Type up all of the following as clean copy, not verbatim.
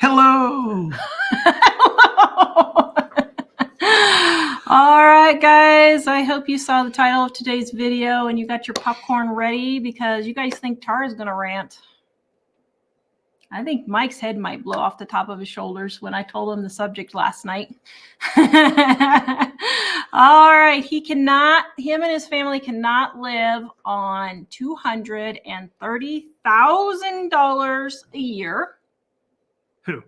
Hello. All right, guys. I hope you saw the title of today's video and you got your popcorn ready because you guys think Tara's going to rant. I think Mike's head might blow off the top of his shoulders when I told him the subject last night. All right. Him and his family cannot live on $230,000 a year. Who?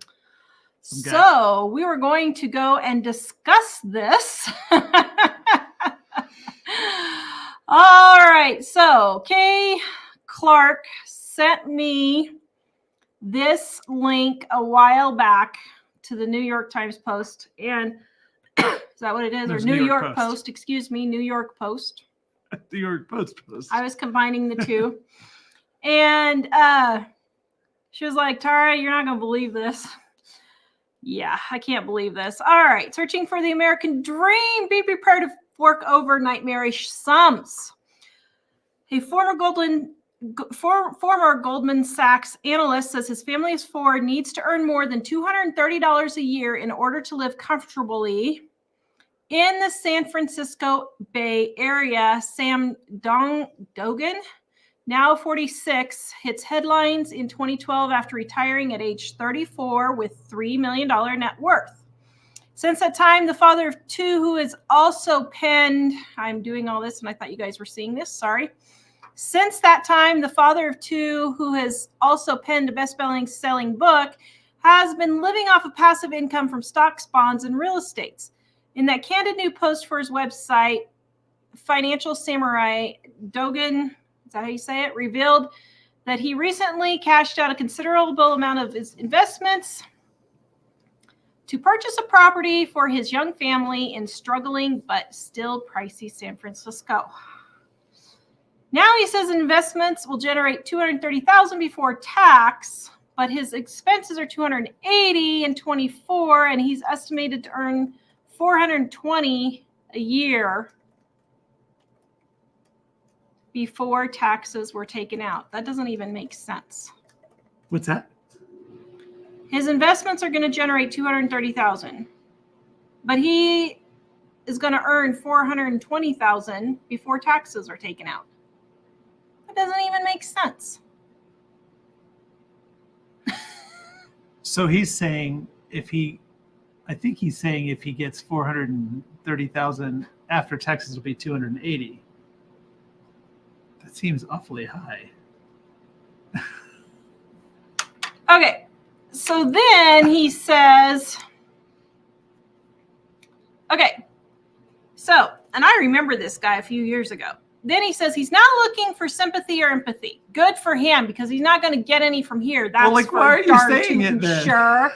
So we were going to go and discuss this. All right. So Kay Clark sent me this link a while back to the New York Times Post. And is that what it is? Or New York Post. Excuse me, New York Post. New York Post. I was combining the two. And she was like, Tara, you're not going to believe this. Yeah, I can't believe this. All right. Searching for the American dream. Be prepared to fork over nightmarish sums. A former Goldman Sachs analyst says his family of four needs to earn more than $230 a year in order to live comfortably in the San Francisco Bay Area. Sam Dogan, now 46, hits headlines in 2012 after retiring at age 34 with $3 million net worth. Since that time, the father of two, who is also penned, I'm doing all this and I thought you guys were seeing this, sorry. Since that time, the father of two, who has also penned a best-selling book, has been living off of passive income from stocks, bonds, and real estates. In that candid new post for his website, Financial Samurai, Dogan, is that how you say it, revealed that he recently cashed out a considerable amount of his investments to purchase a property for his young family in struggling but still pricey San Francisco. Now he says investments will generate $230,000 before tax, but his expenses are $280,000 in 24, and he's estimated to earn $420,000 a year before taxes were taken out. That doesn't even make sense. What's that? His investments are going to generate $230,000, but he is going to earn $420,000 before taxes are taken out. That doesn't even make sense. So he's saying if he gets $430,000 after taxes will be $280,000. That seems awfully high. Okay, so then he says, okay, so, and I remember this guy a few years ago. Then he says he's not looking for sympathy or empathy. Good for him, because he's not going to get any from here. That's why are you saying it then? Sure.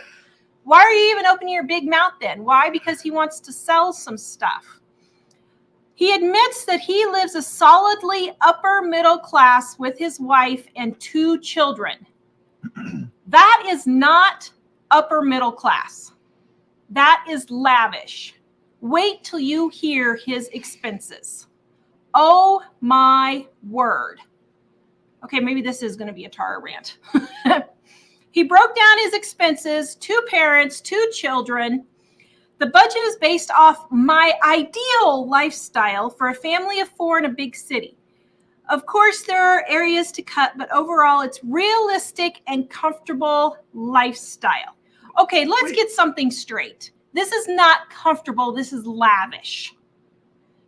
Why are you even opening your big mouth then? Why? Because he wants to sell some stuff. He admits that he lives a solidly upper middle class with his wife and two children. That is not upper middle class. That is lavish. Wait till you hear his expenses. Oh my word. Okay, maybe this is going to be a Tara rant. He broke down his expenses, 2 parents, 2 children. The budget is based off my ideal lifestyle for a family of 4 in a big city. Of course, there are areas to cut, but overall, it's realistic and comfortable lifestyle. Okay, let's get something straight. This is not comfortable. This is lavish.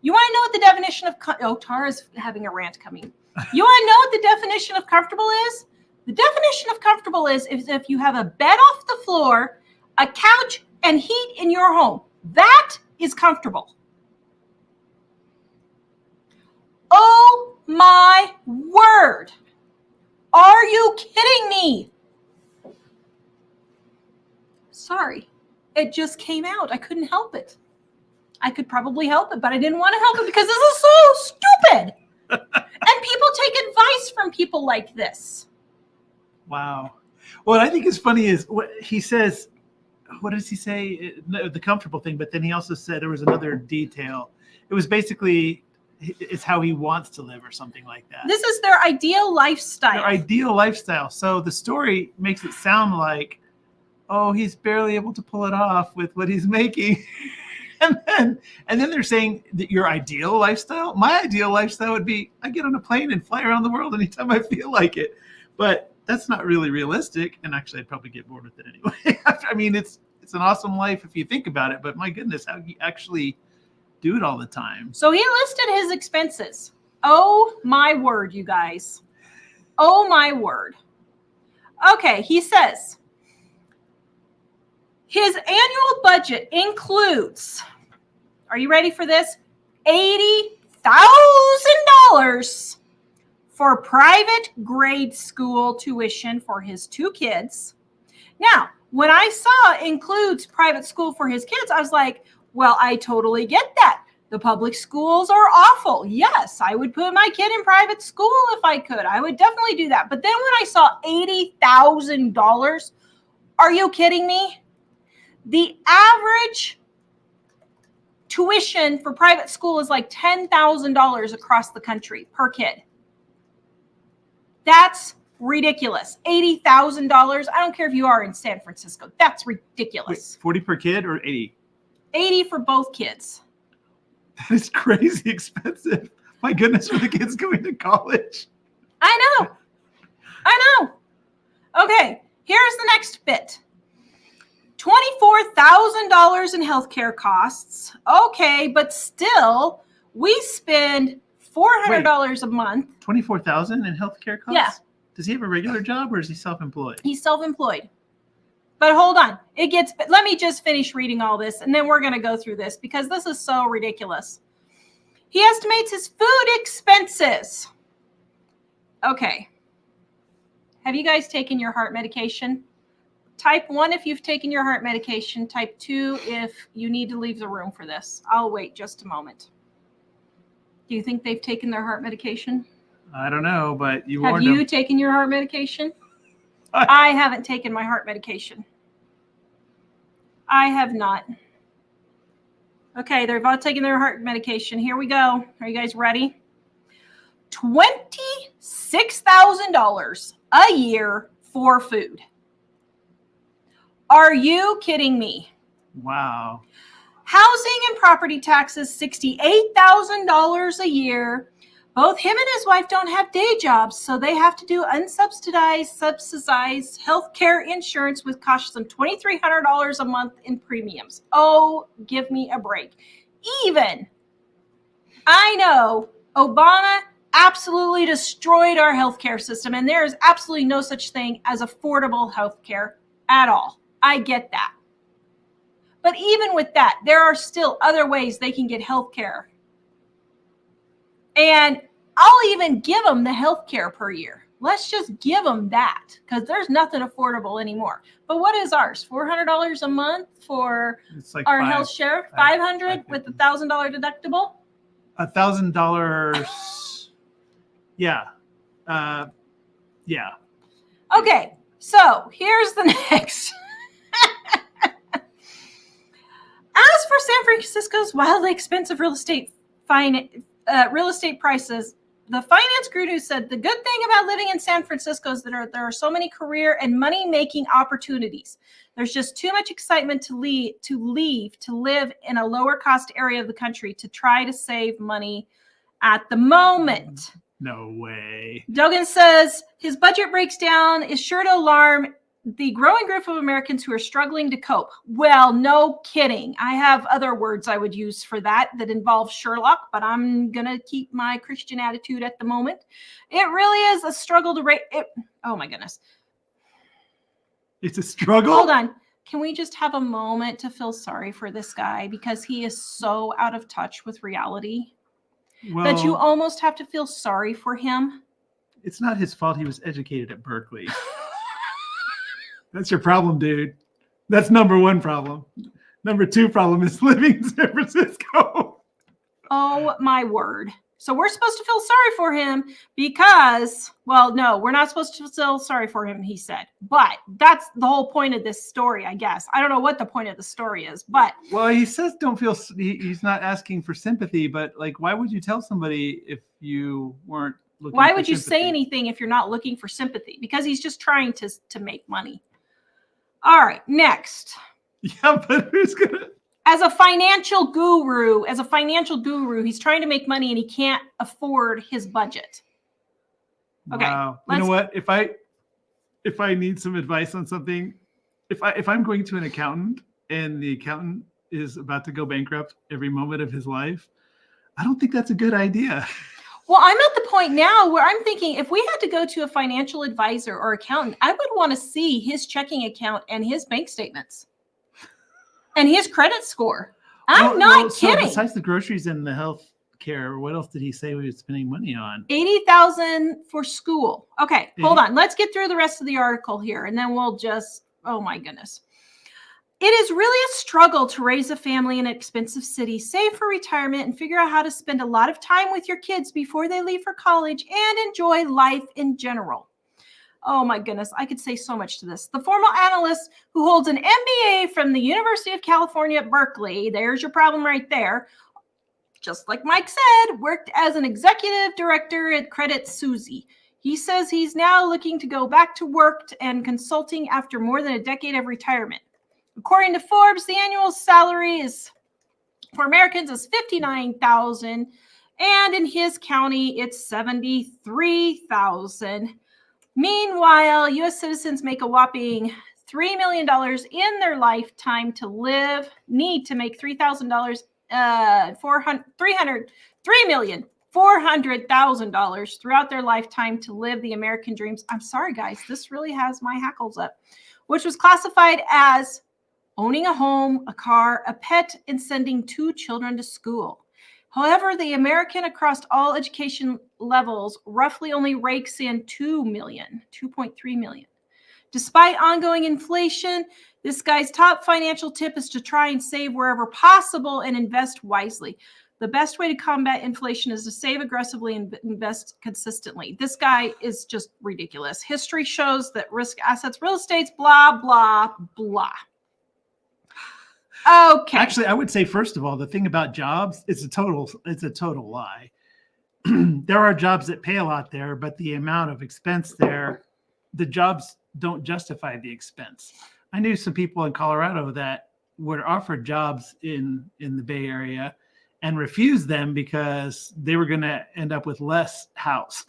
You want to know what the definition of Tara's having a rant coming. You want to know what the definition of comfortable is? The definition of comfortable is if you have a bed off the floor, a couch, and heat in your home. That is comfortable. Oh my word. Are you kidding me? Sorry. It just came out. I couldn't help it. I could probably help it, but I didn't want to help it because this is so stupid. And people take advice from people like this. Wow. What I think is funny is what he says. What does he say? The comfortable thing, but then he also said there was another detail. It was basically it's how he wants to live or something like that. This is their ideal lifestyle. Their ideal lifestyle. So the story makes it sound like oh, he's barely able to pull it off with what he's making. And then they're saying that your ideal lifestyle, my ideal lifestyle would be I get on a plane and fly around the world anytime I feel like it. But that's not really realistic. And actually, I'd probably get bored with it anyway. I mean, it's an awesome life if you think about it. But my goodness, how do you actually do it all the time? So he listed his expenses. Oh, my word, you guys. Oh, my word. Okay, he says his annual budget includes, are you ready for this? $80,000 for private grade school tuition for his 2 kids. Now, when I saw includes private school for his kids, I was like, well, I totally get that. The public schools are awful. Yes, I would put my kid in private school if I could. I would definitely do that. But then when I saw $80,000, are you kidding me? The average tuition for private school is like $10,000 across the country per kid. That's ridiculous. $80,000. I don't care if you are in San Francisco. That's ridiculous. Wait, 40 per kid or 80? 80 for both kids. That is crazy expensive. My goodness, are the kids going to college? I know. Okay, here's the next bit. $24,000 in healthcare costs. Okay, but still, we spend $400 a month. $24,000 in healthcare costs? Yeah. Does he have a regular job or is he self-employed? He's self-employed. But hold on. Let me just finish reading all this, and then we're going to go through this because this is so ridiculous. He estimates his food expenses. Okay. Have you guys taken your heart medication? Type 1 if you've taken your heart medication. Type 2 if you need to leave the room for this. I'll wait just a moment. Do you think they've taken their heart medication? I don't know, but you Have warned you them. taken your heart medication? I haven't taken my heart medication. I have not. Okay, they've all taken their heart medication. Here we go. Are you guys ready? $26,000 a year for food. Are you kidding me? Wow. Housing and property taxes, $68,000 a year. Both him and his wife don't have day jobs, so they have to do subsidized health care insurance, which costs them $2,300 a month in premiums. Oh, give me a break. Even, I know Obama absolutely destroyed our healthcare system, and there is absolutely no such thing as affordable healthcare at all. I get that. But even with that, there are still other ways they can get healthcare. And I'll even give them the health care per year. Let's just give them that because there's nothing affordable anymore. But what is ours? $400 a month for It's like our health share? $500 with a $1,000 deductible? $1,000. Yeah. Yeah. Okay, so here's the next. As for San Francisco's wildly expensive real estate prices, the finance guru said the good thing about living in San Francisco is that there are so many career and money-making opportunities. There's just too much excitement to live in a lower-cost area of the country to try to save money at the moment. No way. Dogan says his budget breakdown is sure to alarm the growing group of Americans who are struggling to cope. Well, no kidding. I have other words I would use for that involve Sherlock, but I'm going to keep my Christian attitude at the moment. It really is a struggle to rate it. Oh my goodness. It's a struggle? Hold on. Can we just have a moment to feel sorry for this guy because he is so out of touch with reality that you almost have to feel sorry for him? It's not his fault he was educated at Berkeley. That's your problem, dude. That's number one problem. Number two problem is living in San Francisco. Oh, my word. So we're supposed to feel sorry for him because, well, no, we're not supposed to feel sorry for him, he said. But that's the whole point of this story, I guess. I don't know what the point of the story is, but. Well, he says don't feel, he's not asking for sympathy, but like, why would you tell somebody if you weren't looking why for would you sympathy? say anything if you're not looking for sympathy? Because he's just trying to make money. All right, next. Yeah, but who's gonna? As a financial guru, he's trying to make money and he can't afford his budget. Okay. Wow. You know what? If I need some advice on something, if I'm going to an accountant and the accountant is about to go bankrupt every moment of his life, I don't think that's a good idea. Well, I'm at the point now where I'm thinking if we had to go to a financial advisor or accountant, I would want to see his checking account and his bank statements and his credit score. I'm not kidding. So besides the groceries and the health care, what else did he say we were spending money on? $80,000 for school. Okay, hold on. Let's get through the rest of the article here, and then we'll just, oh my goodness. It is really a struggle to raise a family in an expensive city, save for retirement, and figure out how to spend a lot of time with your kids before they leave for college and enjoy life in general. Oh my goodness, I could say so much to this. The former analyst who holds an MBA from the University of California at Berkeley, there's your problem right there, just like Mike said, worked as an executive director at Credit Suisse. He says he's now looking to go back to work and consulting after more than a decade of retirement. According to Forbes, the annual salary is for Americans is $59,000, and in his county, it's $73,000. Meanwhile, U.S. citizens make a whopping $3 million in their lifetime to live, need to make $3,000, $3,400,000 throughout their lifetime to live the American dreams. I'm sorry, guys, this really has my hackles up, which was classified as owning a home, a car, a pet, and sending 2 children to school. However, the American across all education levels roughly only rakes in $2.3 million. Despite ongoing inflation, this guy's top financial tip is to try and save wherever possible and invest wisely. The best way to combat inflation is to save aggressively and invest consistently. This guy is just ridiculous. History shows that risk assets, real estate's blah, blah, blah. Okay. Actually, I would say, first of all, the thing about jobs, it's a total lie. There are jobs that pay a lot there, but the amount of expense there, the jobs don't justify the expense. I knew some people in Colorado that were offered jobs in the Bay Area and refused them because they were going to end up with less house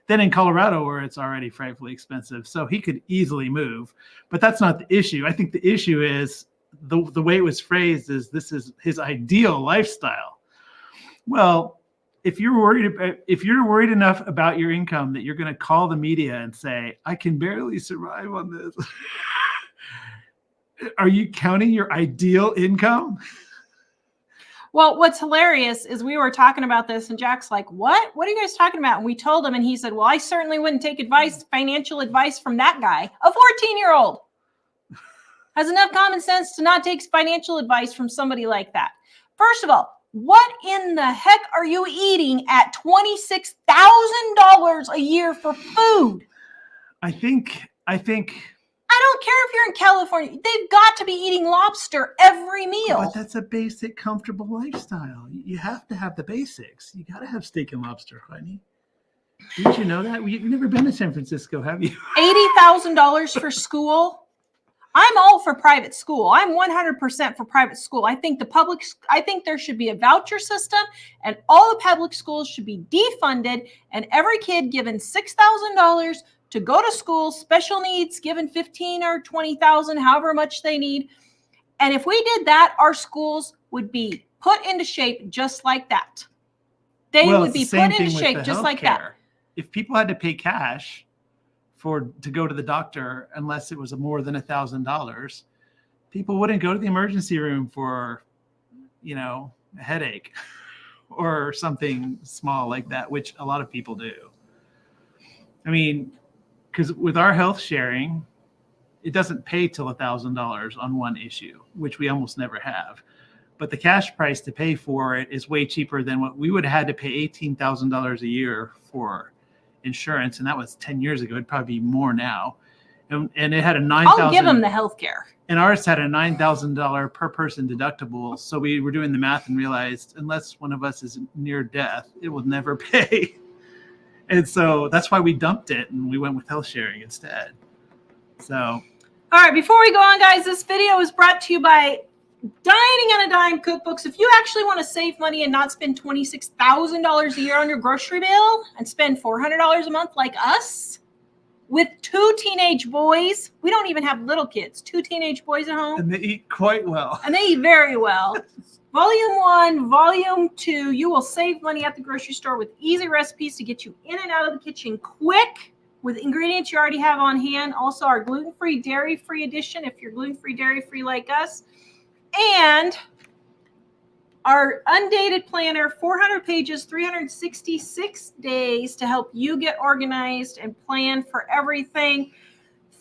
than in Colorado, where it's already frightfully expensive. So he could easily move, but that's not the issue. I think the issue is the way it was phrased is this is his ideal lifestyle. Well, if you're worried enough about your income that you're going to call the media and say, I can barely survive on this. Are you counting your ideal income? Well, what's hilarious is we were talking about this and Jack's like, what are you guys talking about? And we told him and he said, well, I certainly wouldn't take financial advice from that guy, a 14-year-old. Has enough common sense to not take financial advice from somebody like that. First of all, what in the heck are you eating at $26,000 a year for food? I think I don't care if you're in California. They've got to be eating lobster every meal. But that's a basic, comfortable lifestyle. You have to have the basics. You got to have steak and lobster, honey. Didn't you know that? You've never been to San Francisco, have you? $80,000 for school. I'm all for private school. I'm 100% for private school. I think there should be a voucher system and all the public schools should be defunded and every kid given $6,000 to go to school, special needs given $15,000 or $20,000, however much they need. And if we did that, our schools would be put into shape just like that. They would be put into shape just like that. If people had to pay cash to go to the doctor, unless it was more than $1,000, people wouldn't go to the emergency room for, a headache or something small like that, which a lot of people do. I mean, because with our health sharing, it doesn't pay till $1,000 on one issue, which we almost never have. But the cash price to pay for it is way cheaper than what we would have had to pay $18,000 a year for insurance, and that was 10 years ago. It'd probably be more now. And it had a $9,000. I'll give them the health care. And ours had a $9,000 per person deductible. So we were doing the math and realized unless one of us is near death, it will never pay. And so that's why we dumped it and we went with health sharing instead. So All right, before we go on, guys, this video is brought to you by Dining on a Dime cookbooks. If you actually want to save money and not spend $26,000 a year on your grocery bill and spend $400 a month like us with 2 teenage boys, we don't even have little kids, 2 teenage boys at home. And they eat quite well. And they eat very well. Volume 1, Volume 2, you will save money at the grocery store with easy recipes to get you in and out of the kitchen quick with ingredients you already have on hand. Also, our gluten-free, dairy-free edition, if you're gluten-free, dairy-free like us. And our undated planner, 400 pages, 366 days to help you get organized and plan for everything.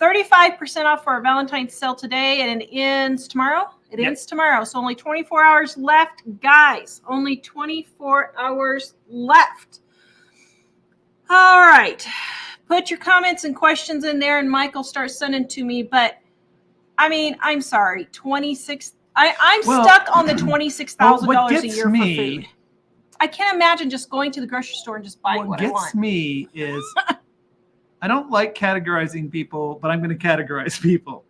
35% off for our Valentine's sale today, and it ends tomorrow. It ends tomorrow. So only 24 hours left, guys. Only 24 hours left. All right. Put your comments and questions in there, and Michael starts sending to me. But I mean, I'm sorry, 26. I'm stuck on the $26,000 a year for food. I can't imagine just going to the grocery store and just buying what I want. What gets me is I don't like categorizing people, but I'm going to categorize people.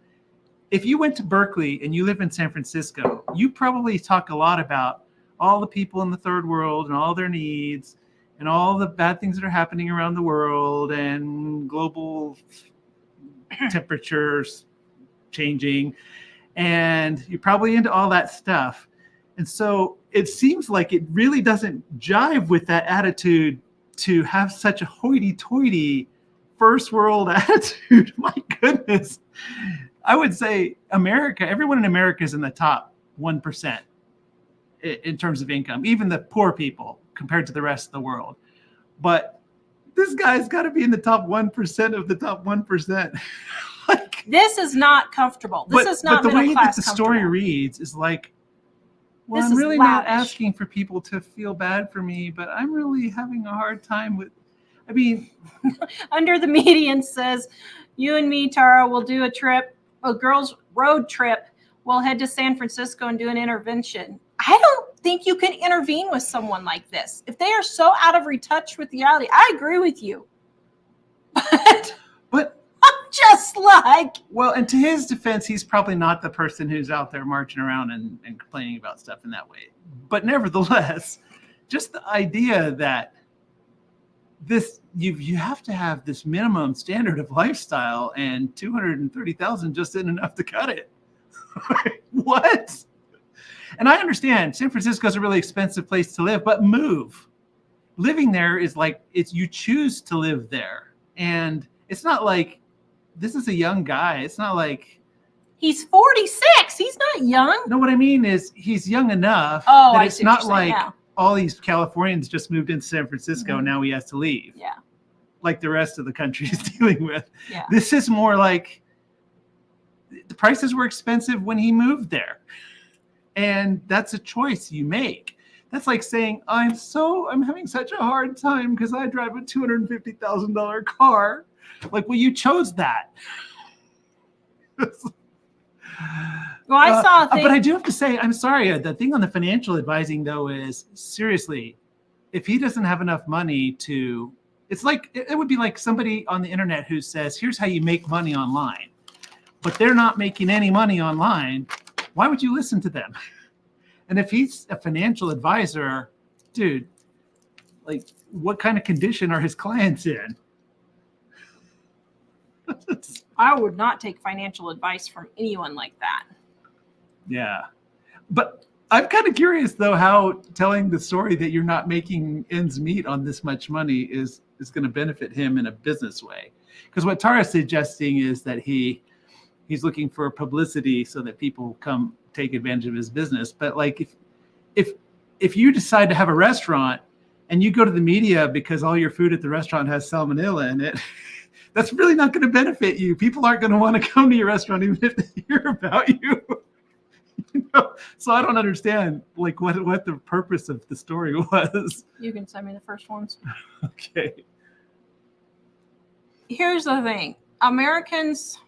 If you went to Berkeley and you live in San Francisco, you probably talk a lot about all the people in the third world and all their needs and all the bad things that are happening around the world and global temperatures changing. And you're probably into all that stuff. And so it seems like it really doesn't jive with that attitude to have such a hoity-toity first world attitude. My goodness. I would say America, everyone in America is in the top 1% in terms of income, even the poor people compared to the rest of the world. But this guy's got to be in the top 1% of the top 1%. This is not comfortable. This is not middle class. But the way that the story reads is like, well, I'm really not asking for people to feel bad for me, but I'm really having a hard time with, I mean. Under the median says, you and me, Tara, will do a girls' road trip. We'll head to San Francisco and do an intervention. I don't think you can intervene with someone like this. If they are so out of touch with reality, I agree with you. But I'm just like. Well, and to his defense, he's probably not the person who's out there marching around and complaining about stuff in that way. But nevertheless, just the idea that you have to have this minimum standard of lifestyle, and 230,000 just isn't enough to cut it. What? And I understand San Francisco is a really expensive place to live, but move. Living there is like you choose to live there, and it's not like this is a young guy. It's not like he's 46. He's not young. No, what I mean is he's young enough that it's not like all these Californians just moved into San Francisco and now he has to leave. Yeah. Like the rest of the country is dealing with. Yeah. This is more like the prices were expensive when he moved there. And that's a choice you make. That's like saying, I'm having such a hard time because I drive a $250,000 car. Like, well, you chose that. Well, I saw a thing. But I do have to say, I'm sorry. The thing on the financial advising, though, is seriously, if he doesn't have enough money to, it's like, it would be like somebody on the internet who says, here's how you make money online. But they're not making any money online. Why would you listen to them? And if he's a financial advisor, dude, like, what kind of condition are his clients in? I would not take financial advice from anyone like that. Yeah. But I'm kind of curious, though, how telling the story that you're not making ends meet on this much money is going to benefit him in a business way. Because what Tara's suggesting is that he's looking for publicity so that people come take advantage of his business. But like if you decide to have a restaurant and you go to the media because all your food at the restaurant has salmonella in it, that's really not going to benefit you. People aren't going to want to come to your restaurant even if they hear about you. So I don't understand like what the purpose of the story was. You can send me the first ones. Okay. Here's the thing. Americans.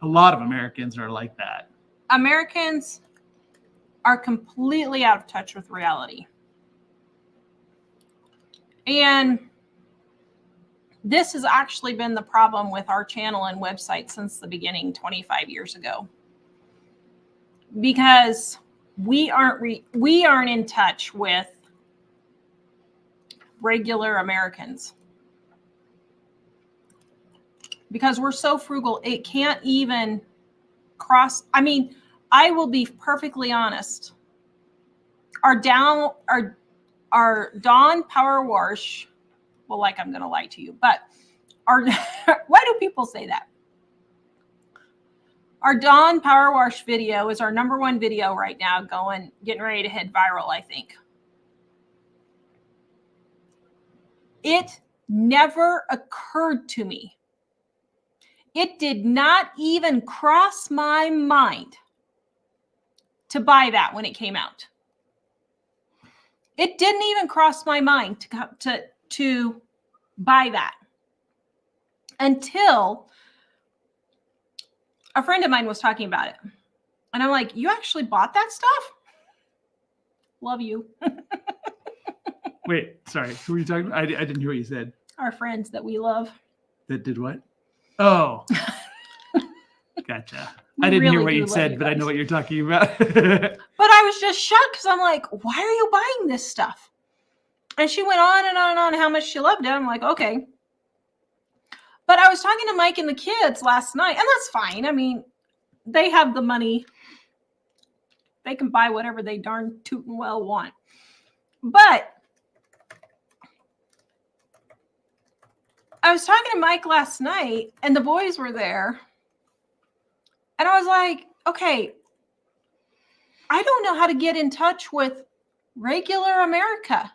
A lot of Americans are like that. Americans are completely out of touch with reality. And this has actually been the problem with our channel and website since the beginning 25 years ago. Because we aren't in touch with regular Americans. Because we're so frugal, it can't even cross. I mean, I will be perfectly honest. Our Dawn Power Wash, well, like I'm going to lie to you, but why do people say that? Our Dawn Power Wash video is our #1 video right now, getting ready to head viral, I think. It never occurred to me. It did not even cross my mind to buy that when it came out. It didn't even cross my mind to buy that until a friend of mine was talking about it. And I'm like, you actually bought that stuff? Love you. Wait, sorry. Who were you talking about? I didn't hear what you said. Our friends that we love. That did what? Oh. Gotcha. I didn't hear what you said, but I know what you're talking about. But I was just shocked because I'm like, why are you buying this stuff? And she went on and on and on how much she loved it. I'm like, okay. But I was talking to Mike and the kids last night, and that's fine. I mean, they have the money. They can buy whatever they darn tootin' well want. But I was talking to Mike last night, and the boys were there. And I was like, okay, I don't know how to get in touch with regular America.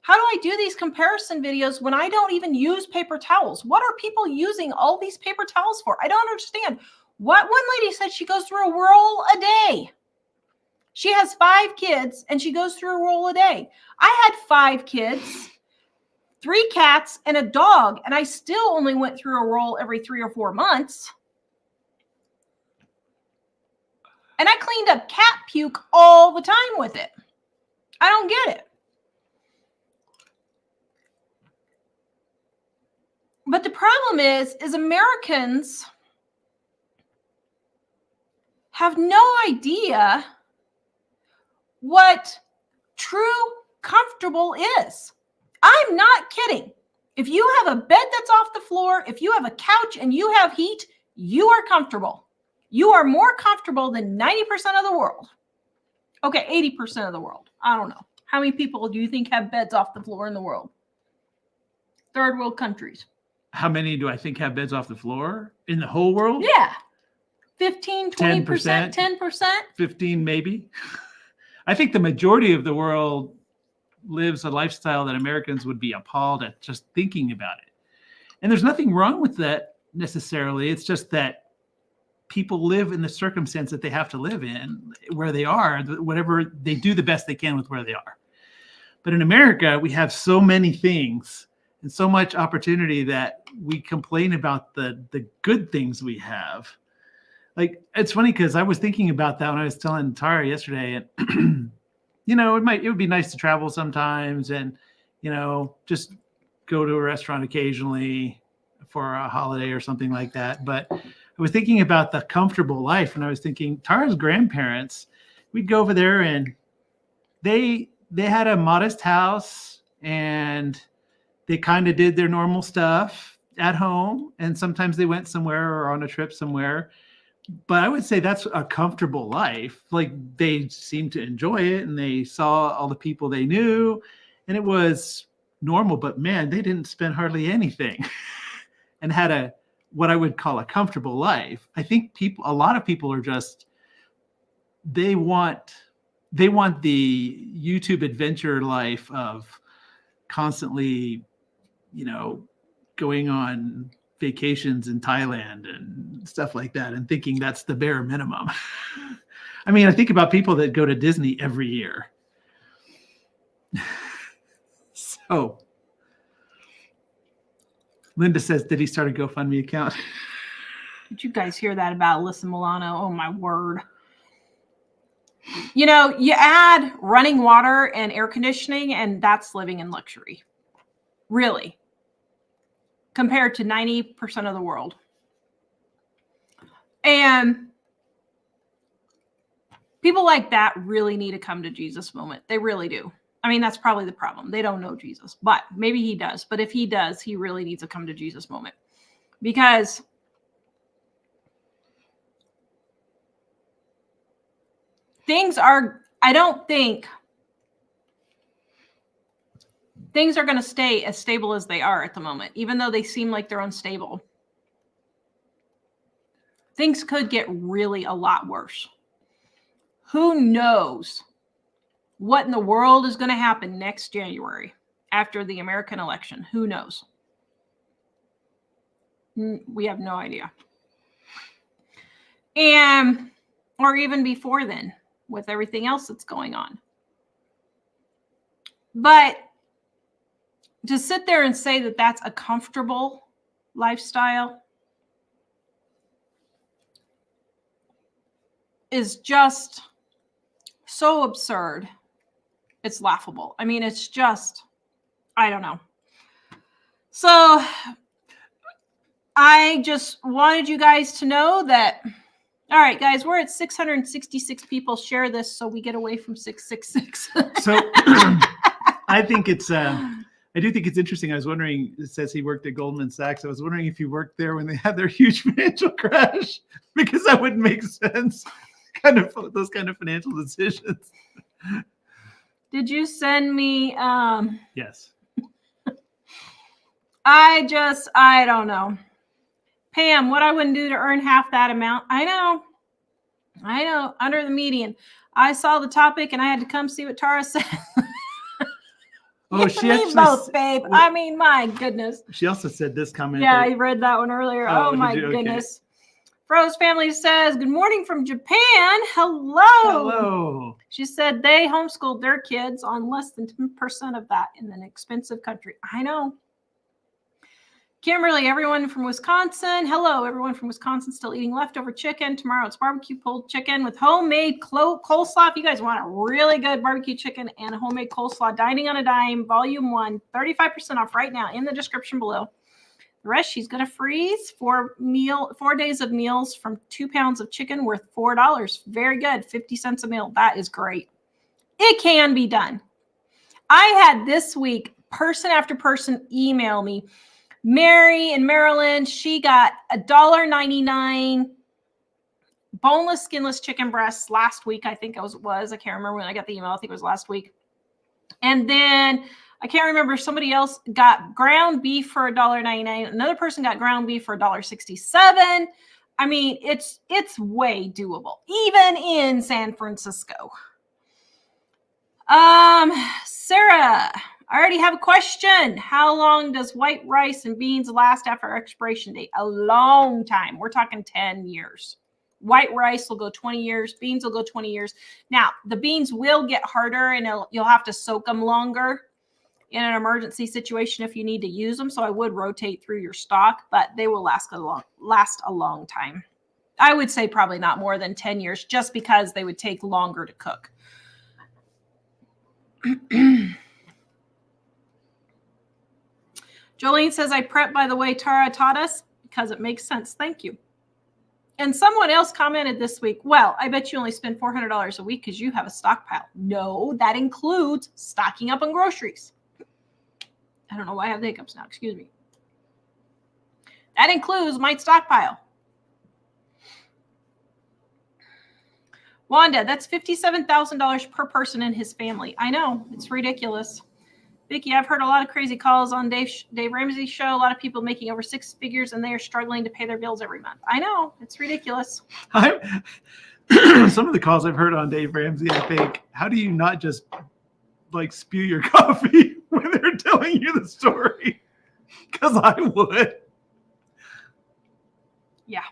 How do I do these comparison videos when I don't even use paper towels? What are people using all these paper towels for? I don't understand. One lady said she goes through a roll a day. She has 5 kids and she goes through a roll a day. I had 5 kids, 3 cats, and a dog, and I still only went through a roll every 3 or 4 months. And I cleaned up cat puke all the time with it. I don't get it. But the problem is Americans have no idea what true comfortable is. I'm not kidding. If you have a bed that's off the floor, if you have a couch and you have heat, you are comfortable. You are more comfortable than 90% of the world. Okay, 80% of the world. I don't know. How many people do you think have beds off the floor in the world? Third world countries. How many do I think have beds off the floor in the whole world? Yeah. 15, 20%, 10%. 15 maybe. I think the majority of the world lives a lifestyle that Americans would be appalled at just thinking about it. And there's nothing wrong with that necessarily. It's just that people live in the circumstance that they have to live in, where they are, whatever they do the best they can with where they are. But in America, we have so many things and so much opportunity that we complain about the good things we have. Like, it's funny because I was thinking about that when I was telling Tara yesterday, and it would be nice to travel sometimes and, just go to a restaurant occasionally for a holiday or something like that. But I was thinking about the comfortable life, and I was thinking Tara's grandparents, we'd go over there and they had a modest house and they kind of did their normal stuff at home. And sometimes they went somewhere or on a trip somewhere. But I would say that's a comfortable life. Like, they seemed to enjoy it and they saw all the people they knew and it was normal, but man, they didn't spend hardly anything and had what I would call a comfortable life. I think a lot of people are just, they want the YouTube adventure life of constantly, going on vacations in Thailand and stuff like that and thinking that's the bare minimum. I mean, I think about people that go to Disney every year. So Linda says, did he start a GoFundMe account? Did you guys hear that about Alyssa Milano? Oh my word. You add running water and air conditioning and that's living in luxury. Really. compared to 90% of the world. And people like that really need to come to Jesus moment. They really do. I mean, that's probably the problem. They don't know Jesus, but maybe he does. But if he does, he really needs a come to Jesus moment, because I don't think things are going to stay as stable as they are at the moment, even though they seem like they're unstable. Things could get really a lot worse. Who knows what in the world is going to happen next January after the American election? Who knows? We have no idea. And, or even before then, with everything else that's going on. But to sit there and say that that's a comfortable lifestyle is just so absurd. It's laughable. I mean, it's just, I don't know. So I just wanted you guys to know that, all right, guys, we're at 666 people. Share this so we get away from 666. So I think it's, I do think it's interesting. I was wondering, it says he worked at Goldman Sachs. I was wondering if he worked there when they had their huge financial crash, because that wouldn't make sense. Those kind of financial decisions. Did you send me? Yes. I don't know. Pam, what I wouldn't do to earn half that amount. I know. Under the median. I saw the topic and I had to come see what Tara said. Oh, she actually both, babe. Well, I mean, my goodness. She also said this comment. Yeah, I read that one earlier. Oh my goodness. Froze family says, good morning from Japan. Hello. Hello. She said they homeschooled their kids on less than 10% of that in an expensive country. I know. Kimberly, everyone from Wisconsin. Hello, everyone from Wisconsin still eating leftover chicken. Tomorrow it's barbecue pulled chicken with homemade coleslaw. If you guys want a really good barbecue chicken and homemade coleslaw, Dining on a Dime, Volume 1, 35% off right now in the description below. The rest, she's going to freeze 4 days of meals from 2 pounds of chicken worth $4. Very good. 50 cents a meal. That is great. It can be done. I had this week, person after person email me. Mary in Maryland, she got $1.99 boneless, skinless chicken breasts last week. I think it was. I can't remember when I got the email. I think it was last week. And then I can't remember. Somebody else got ground beef for $1.99. Another person got ground beef for $1.67. I mean, it's way doable, even in San Francisco. Sarah, I already have a question. How long does white rice and beans last after expiration date? A long time. We're talking 10 years. White rice will go 20 years. Beans will go 20 years. Now, the beans will get harder and you'll have to soak them longer in an emergency situation if you need to use them. So I would rotate through your stock, but they will last a long time. I would say probably not more than 10 years, just because they would take longer to cook. Jolene says, I prep by the way Tara taught us because it makes sense. Thank you. And someone else commented this week, well, I bet you only spend $400 a week because you have a stockpile. No, that includes stocking up on groceries. I don't know why I have the hiccups now. Excuse me. That includes my stockpile. Wanda, that's $57,000 per person in his family. I know. It's ridiculous. Vicki, I've heard a lot of crazy calls on Dave Ramsey's show. A lot of people making over 6 figures, and they are struggling to pay their bills every month. I know. It's ridiculous. Some of the calls I've heard on Dave Ramsey, I think, how do you not just like spew your coffee when they're telling you the story? Because I would. Yeah.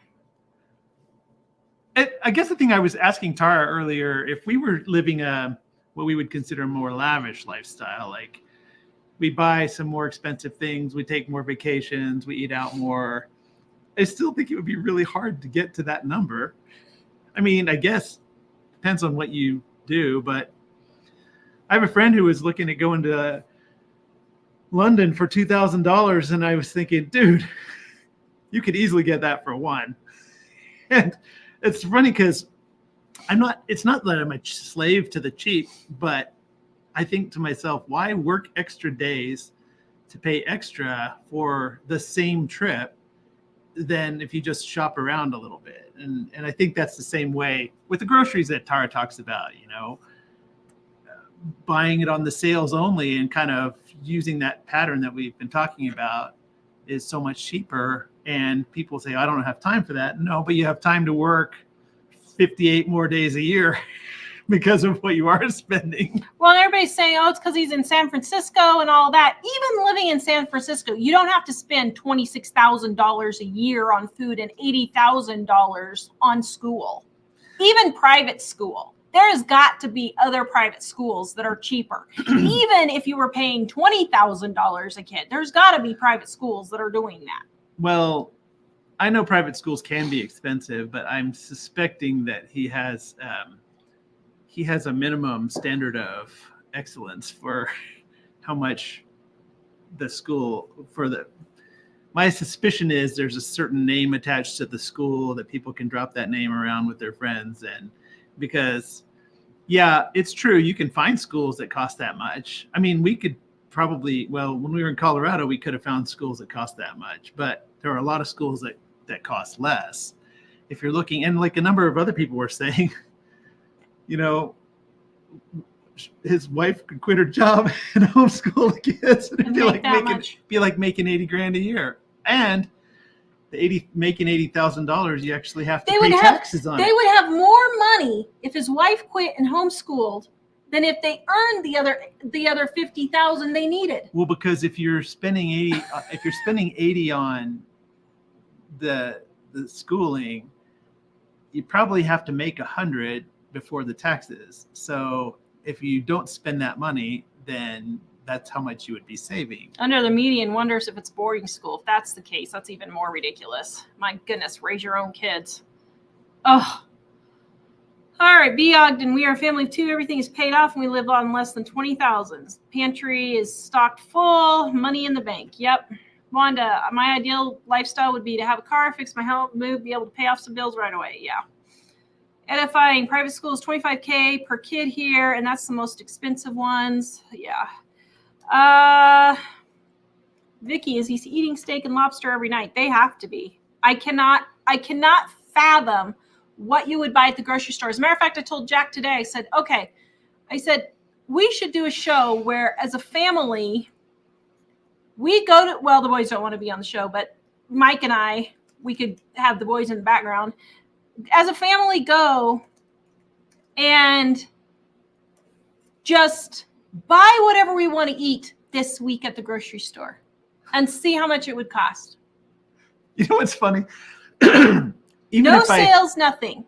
I guess the thing I was asking Tara earlier, if we were living what we would consider a more lavish lifestyle, like we buy some more expensive things, we take more vacations, we eat out more, I still think it would be really hard to get to that number. I mean, I guess depends on what you do, but I have a friend who was looking at going to London for $2,000, and I was thinking, dude, you could easily get that for one. And it's funny because it's not that I'm a slave to the cheap, but I think to myself, why work extra days to pay extra for the same trip than if you just shop around a little bit? And I think that's the same way with the groceries that Tara talks about, buying it on the sales only and kind of using that pattern that we've been talking about is so much cheaper. And people say, I don't have time for that. No, but you have time to work 58 more days a year because of what you are spending. Well, everybody's saying, oh, it's because he's in San Francisco and all that. Even living in San Francisco, you don't have to spend $26,000 a year on food and $80,000 on school, even private school. There has got to be other private schools that are cheaper. Even if you were paying $20,000 a kid, there's got to be private schools that are doing that. Well, I know private schools can be expensive, but I'm suspecting that he has a minimum standard of excellence for how much the school my suspicion is there's a certain name attached to the school that people can drop that name around with their friends. And because, yeah, it's true, you can find schools that cost that much. I mean, we could probably, when we were in Colorado, we could have found schools that cost that much, but there are a lot of schools that cost less. If you're looking, and like a number of other people were saying, his wife could quit her job and homeschool the kids, and it'd be like making $80,000 a year. And making $80,000, you actually have to pay taxes on it. They would have more money if his wife quit and homeschooled than if they earned the other $50,000 they needed. Well, because if you're spending 80 on the schooling, you probably have to make 100 before the taxes. So if you don't spend that money, then that's how much you would be saving. Under the median wonders if it's boarding school. If that's the case, that's even more ridiculous. My goodness, raise your own kids. Oh. All right, B. Ogden, we are a family of two. Everything is paid off and we live on less than $20,000. Pantry is stocked full, money in the bank. Yep. Wanda, my ideal lifestyle would be to have a car, fix my health, move, be able to pay off some bills right away. Yeah. Edifying, private school is $25,000 per kid here, and that's the most expensive ones. Yeah. Vicky, is he eating steak and lobster every night? They have to be. I cannot fathom what you would buy at the grocery store. As a matter of fact, I told Jack today, I said, we should do a show where as a family, we go to, the boys don't want to be on the show, but Mike and I, we could have the boys in the background. As a family, go and just buy whatever we want to eat this week at the grocery store and see how much it would cost. You know what's funny? No sales, nothing.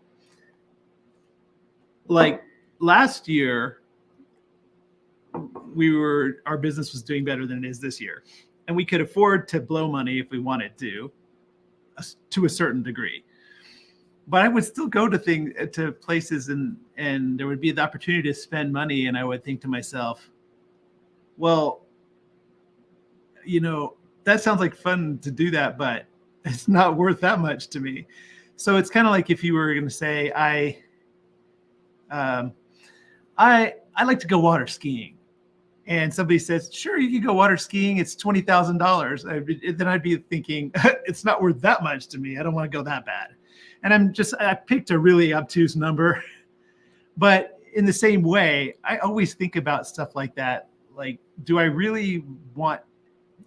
Like last year, our business was doing better than it is this year. And we could afford to blow money if we wanted to a certain degree. But I would still go to places and there would be the opportunity to spend money. And I would think to myself, well, that sounds like fun to do that, but it's not worth that much to me. So it's kind of like if you were going to say, I like to go water skiing. And somebody says, sure, you can go water skiing. It's $20,000. Then I'd be thinking, it's not worth that much to me. I don't want to go that bad. And I picked a really obtuse number. But in the same way, I always think about stuff like that. Like, do I really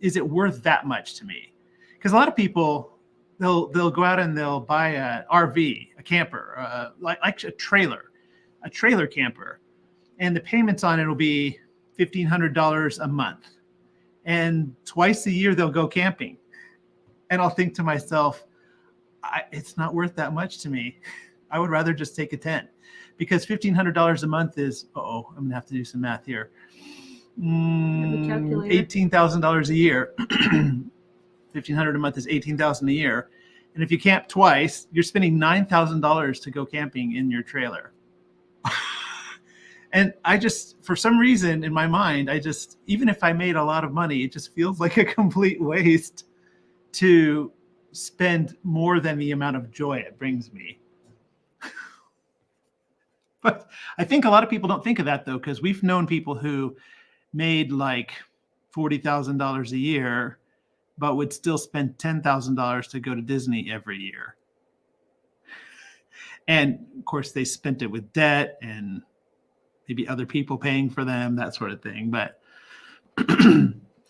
is it worth that much to me? Because a lot of people, they'll go out and they'll buy an RV, a camper, like a trailer camper. And the payments on it will be $1,500 a month. And twice a year, they'll go camping. And I'll think to myself, it's not worth that much to me. I would rather just take a tent because $1,500 a month is, I'm going to have to do some math here. $18,000 a year. $1,500 a month is $18,000 a year. And if you camp twice, you're spending $9,000 to go camping in your trailer. And I just, for some reason in my mind, even if I made a lot of money, it just feels like a complete waste to spend more than the amount of joy it brings me. But I think a lot of people don't think of that though, because we've known people who made like $40,000 a year, but would still spend $10,000 to go to Disney every year. And of course, they spent it with debt and maybe other people paying for them, that sort of thing. But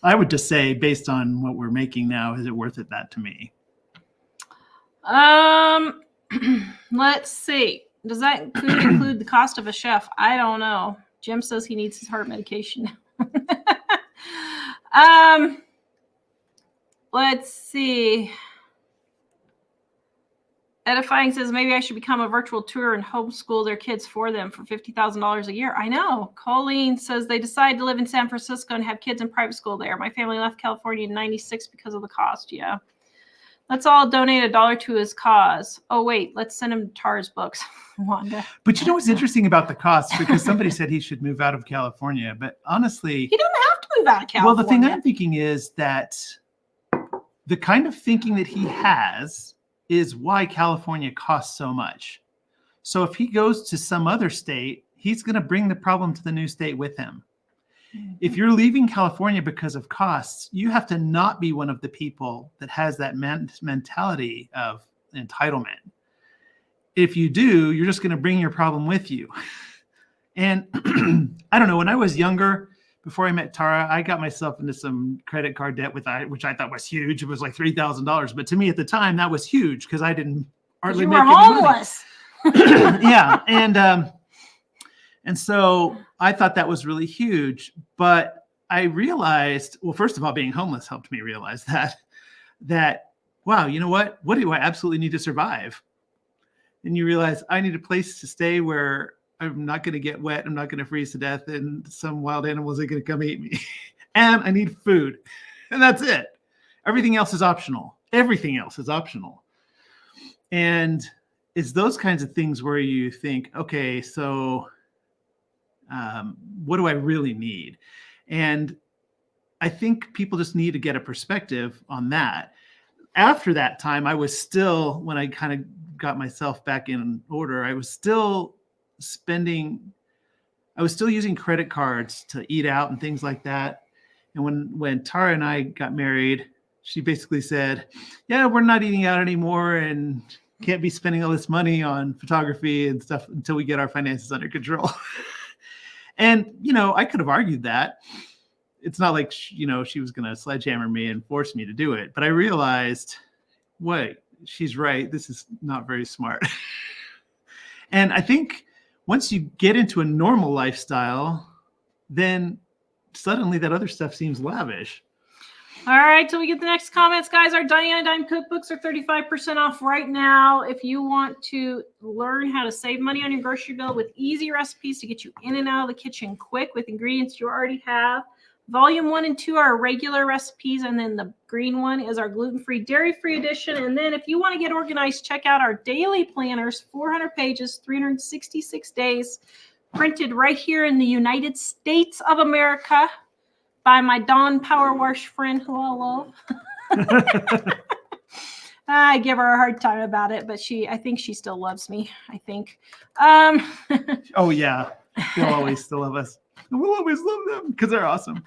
I would just say, based on what we're making now, is it worth it? That to me. Let's see. Does that include the cost of a chef? I don't know. Jim says he needs his heart medication. Let's see. Edifying says maybe I should become a virtual tour and homeschool their kids for them for $50,000 a year. I know. Colleen says they decided to live in San Francisco and have kids in private school there. My family left California in '96 because of the cost. Yeah. Let's all donate $1 to his cause. Oh, wait, let's send him Tara's books. Wanda. But you know what's interesting about the cost? Because somebody said he should move out of California. But honestly, he doesn't have to move out of California. Well, the thing I'm thinking is that the kind of thinking that he has is why California costs so much. So if he goes to some other state, he's going to bring the problem to the new state with him. If you're leaving California because of costs, you have to not be one of the people that has that mentality of entitlement. If you do, you're just going to bring your problem with you. And I don't know, when I was younger, before I met Tara, I got myself into some credit card debt which I thought was huge. It was like $3,000. But to me at the time, that was huge because I didn't hardly make any money. You were homeless. Yeah. And so I thought that was really huge, but I realized, well, first of all, being homeless helped me realize that, wow, you know what do I absolutely need to survive? And you realize I need a place to stay where I'm not going to get wet. I'm not going to freeze to death and some wild animals are going to come eat me. And I need food. And that's it. Everything else is optional. Everything else is optional. And it's those kinds of things where you think, okay, so what do I really need? And I think people just need to get a perspective on that. After that time, I was still, when I kind of got myself back in order, I was still using credit cards to eat out and things like that. And when Tara and I got married, she basically said, yeah, we're not eating out anymore and can't be spending all this money on photography and stuff until we get our finances under control. And, I could have argued that. It's not like, she was going to sledgehammer me and force me to do it. But I realized, wait, she's right. This is not very smart. And I think once you get into a normal lifestyle, then suddenly that other stuff seems lavish. All right, till we get the next comments, guys. Our Diana Dime cookbooks are 35% off right now. If you want to learn how to save money on your grocery bill with easy recipes to get you in and out of the kitchen quick with ingredients you already have. Volume 1 and 2 are regular recipes, and then the green one is our gluten-free, dairy-free edition. And then if you want to get organized, check out our daily planners, 400 pages, 366 days, printed right here in the United States of America by my Dawn Power Wash friend, who I love. I give her a hard time about it, but I think she still loves me, I think. Oh, yeah. They'll always still love us. We'll always love them because they're awesome.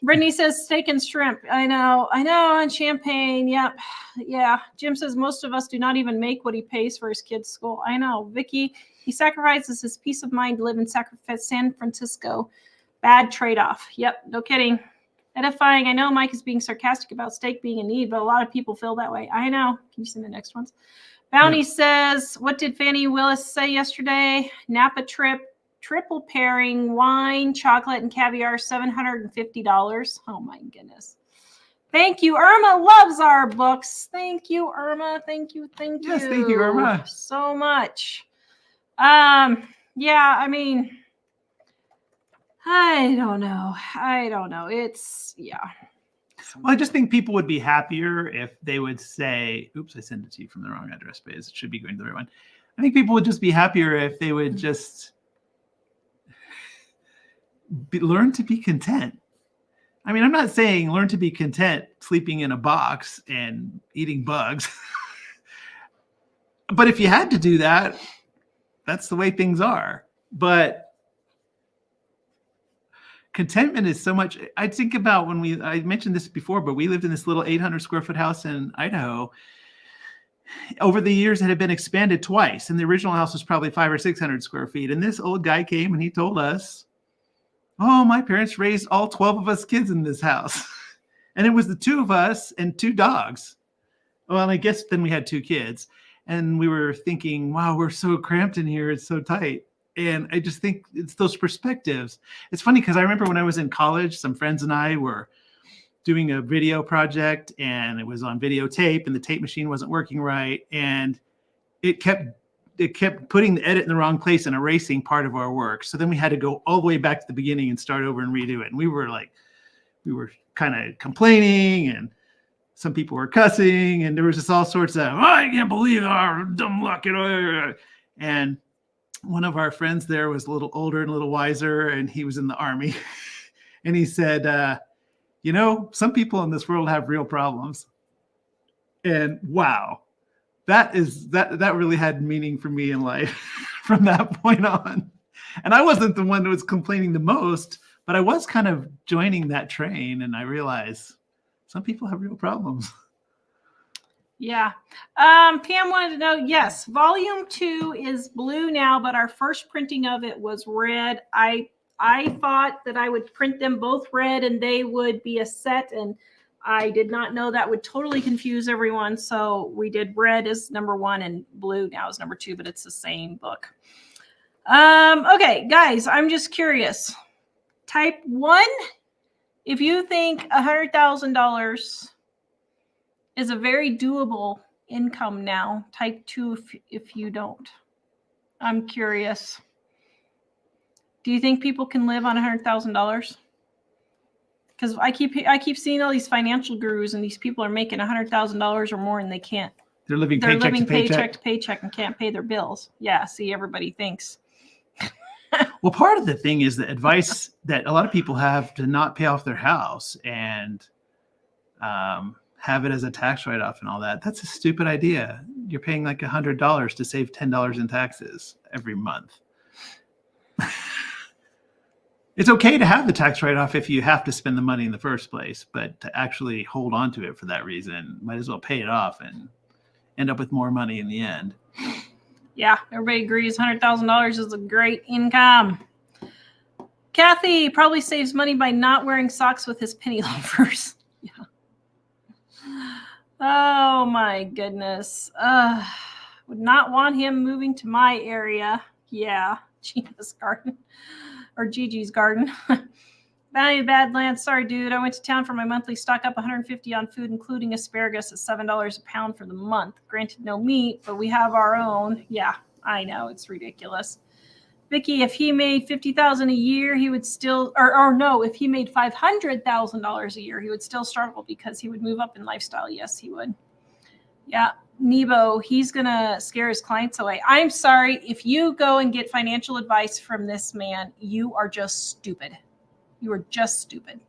Brittany says steak and shrimp. I know. And champagne. Yep. Yeah. Jim says most of us do not even make what he pays for his kids' school. I know. Vicky, he sacrifices his peace of mind to live in San Francisco. Bad trade-off. Yep. No kidding. Edifying. I know Mike is being sarcastic about steak being in need, but a lot of people feel that way. I know. Can you send the next ones? Bounty says, what did Fannie Willis say yesterday? Napa trip. Triple pairing, wine, chocolate, and caviar, $750. Oh, my goodness. Thank you. Irma loves our books. Thank you, Irma. Thank you. Yes, thank you, Irma. So much. Yeah, I mean, I don't know. It's, yeah. Well, I just think people would be happier if they would say, oops, I sent it to you from the wrong address base. It should be going to the right one. I think people would just be happier if they would just learn to be content. I mean, I'm not saying learn to be content sleeping in a box and eating bugs. But if you had to do that, that's the way things are. But contentment is so much. I think about when I mentioned this before, but we lived in this little 800 square foot house in Idaho. Over the years, it had been expanded twice. And the original house was probably 500 or 600 square feet. And this old guy came and he told us, oh, my parents raised all 12 of us kids in this house. And it was the two of us and two dogs. Well, I guess then we had two kids. And we were thinking, wow, we're so cramped in here. It's so tight. And I just think it's those perspectives. It's funny because I remember when I was in college, some friends and I were doing a video project and it was on videotape and the tape machine wasn't working right. And it kept putting the edit in the wrong place and erasing part of our work. So then we had to go all the way back to the beginning and start over and redo it. And we were kind of complaining and some people were cussing and there was just all sorts of, I can't believe our dumb luck. And one of our friends there was a little older and a little wiser, and he was in the Army. And he said, some people in this world have real problems. And wow, that really had meaning for me in life from that point on. And I wasn't the one that was complaining the most, but I was kind of joining that train, and I realized some people have real problems. Yeah. Pam wanted to know, yes, volume 2 is blue now, but our first printing of it was red. I thought that I would print them both red and they would be a set, and I did not know that would totally confuse everyone. So we did red as number 1 and blue now is number 2, but it's the same book. Okay, guys, I'm just curious. Type 1, if you think $100,000 is a very doable income now. Type 2 if you don't. I'm curious. Do you think people can live on $100,000? Because I keep seeing all these financial gurus and these people are making $100,000 or more and they can't. They're living paycheck to paycheck and can't pay their bills. Yeah, see, everybody thinks. Well, part of the thing is the advice that a lot of people have to not pay off their house and have it as a tax write-off and all that. That's a stupid idea. You're paying like $100 to save $10 in taxes every month. It's okay to have the tax write-off if you have to spend the money in the first place, but to actually hold on to it for that reason, might as well pay it off and end up with more money in the end. Yeah, everybody agrees $100,000 is a great income. Kathy probably saves money by not wearing socks with his penny loafers. Yeah. Oh my goodness. Would not want him moving to my area. Yeah, Gina's garden or Gigi's garden. Value Badlands. Sorry, dude. I went to town for my monthly stock up $150 on food, including asparagus at $7 a pound for the month. Granted, no meat, but we have our own. Yeah, I know. It's ridiculous. Vicky, if he made $50,000 a year, he would still, or no, if he made $500,000 a year, he would still struggle because he would move up in lifestyle. Yes, he would. Yeah. Nebo, he's going to scare his clients away. I'm sorry. If you go and get financial advice from this man, you are just stupid. You are just stupid.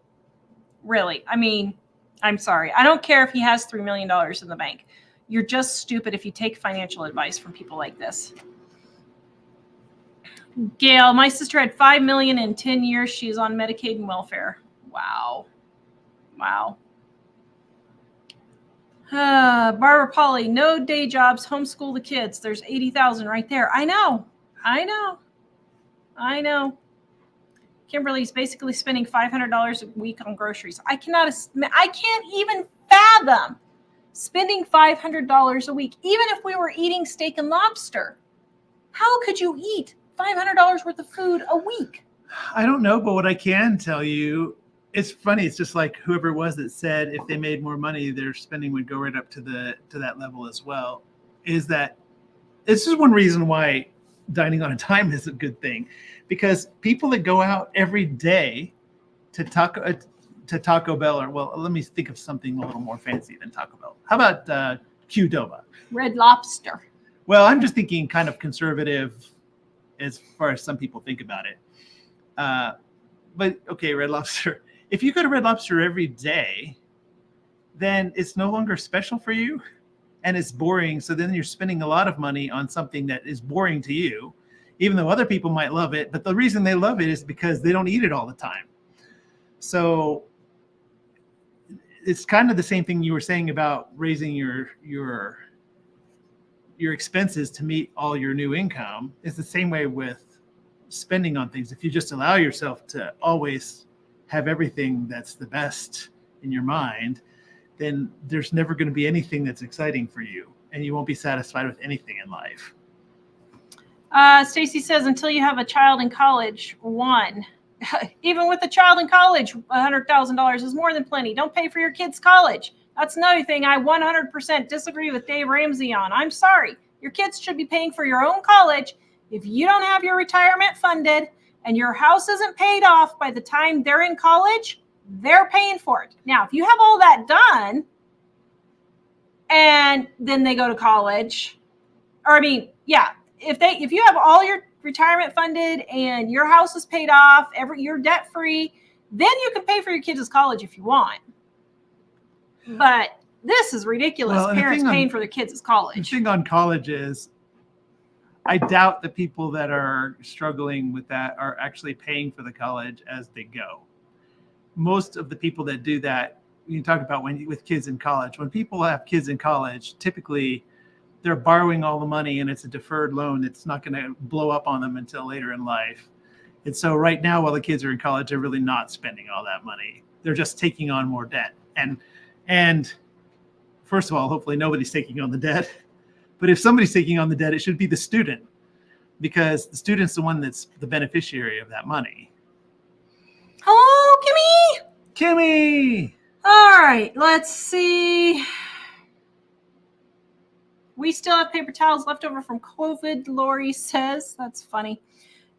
Really. I mean, I'm sorry. I don't care if he has $3 million in the bank. You're just stupid if you take financial advice from people like this. Gail, my sister had $5 million in 10 years. She's on Medicaid and welfare. Wow. Wow. Barbara Polly, no day jobs, homeschool the kids. There's 80,000 right there. I know. Kimberly's basically spending $500 a week on groceries. I can't even fathom spending $500 a week, even if we were eating steak and lobster. How could you eat $500 worth of food a week? I don't know, but what I can tell you, it's funny. It's just like whoever it was that said if they made more money, their spending would go right up to that level as well. Is that this is one reason why dining on a dime is a good thing, because people that go out every day to Taco Bell, or well, let me think of something a little more fancy than Taco Bell. How about Qdoba? Red Lobster. Well, I'm just thinking kind of conservative as far as some people think about it. but okay, Red Lobster. If you go to Red Lobster every day, then it's no longer special for you and it's boring. So then you're spending a lot of money on something that is boring to you, even though other people might love it. But the reason they love it is because they don't eat it all the time. So it's kind of the same thing you were saying about raising your expenses to meet all your new income. It's the same way with spending on things. If you just allow yourself to always have everything that's the best in your mind, then there's never going to be anything that's exciting for you, and you won't be satisfied with anything in life. Stacy says, until you have a child in college, even with a child in college, $100,000 is more than plenty. Don't pay for your kids' college. That's another thing I 100% disagree with Dave Ramsey on. I'm sorry. Your kids should be paying for your own college. If you don't have your retirement funded and your house isn't paid off by the time they're in college, they're paying for it. Now, if you have all that done and then they go to college, or if you have all your retirement funded and your house is paid off, you're debt free, then you can pay for your kids' college if you want. But this is ridiculous. Well, parents paying for their kids' college. The thing on college is, I doubt the people that are struggling with that are actually paying for the college as they go. Most of the people that do that, you talk about with kids in college, when people have kids in college, typically they're borrowing all the money and it's a deferred loan that's not going to blow up on them until later in life. And so right now, while the kids are in college, they're really not spending all that money. They're just taking on more debt. And first of all, hopefully nobody's taking on the debt. But if somebody's taking on the debt, it should be the student, because the student's the one that's the beneficiary of that money. Hello, Kimmy! All right, let's see. We still have paper towels left over from COVID, Lori says. That's funny.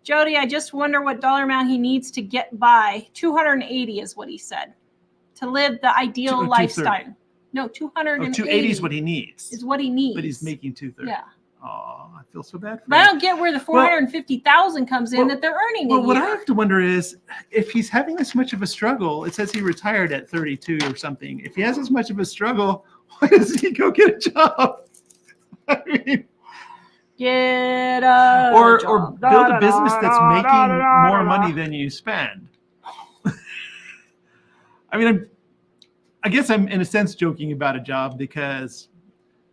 Jody, I just wonder what dollar amount he needs to get by. 280 is what he said, to live the ideal lifestyle. No, 280. 280 is what he needs. Is what he needs. But he's making 230. Yeah. Oh, I feel so bad for But him. I don't get where the 450,000 comes in that they're earning. Well, what I have to wonder is, if he's having this much of a struggle, it says he retired at 32 or something. If he has this much of a struggle, why doesn't he go get a job? I mean, get a or job. build a business that's making more money than you spend. I mean, I guess I'm in a sense joking about a job, because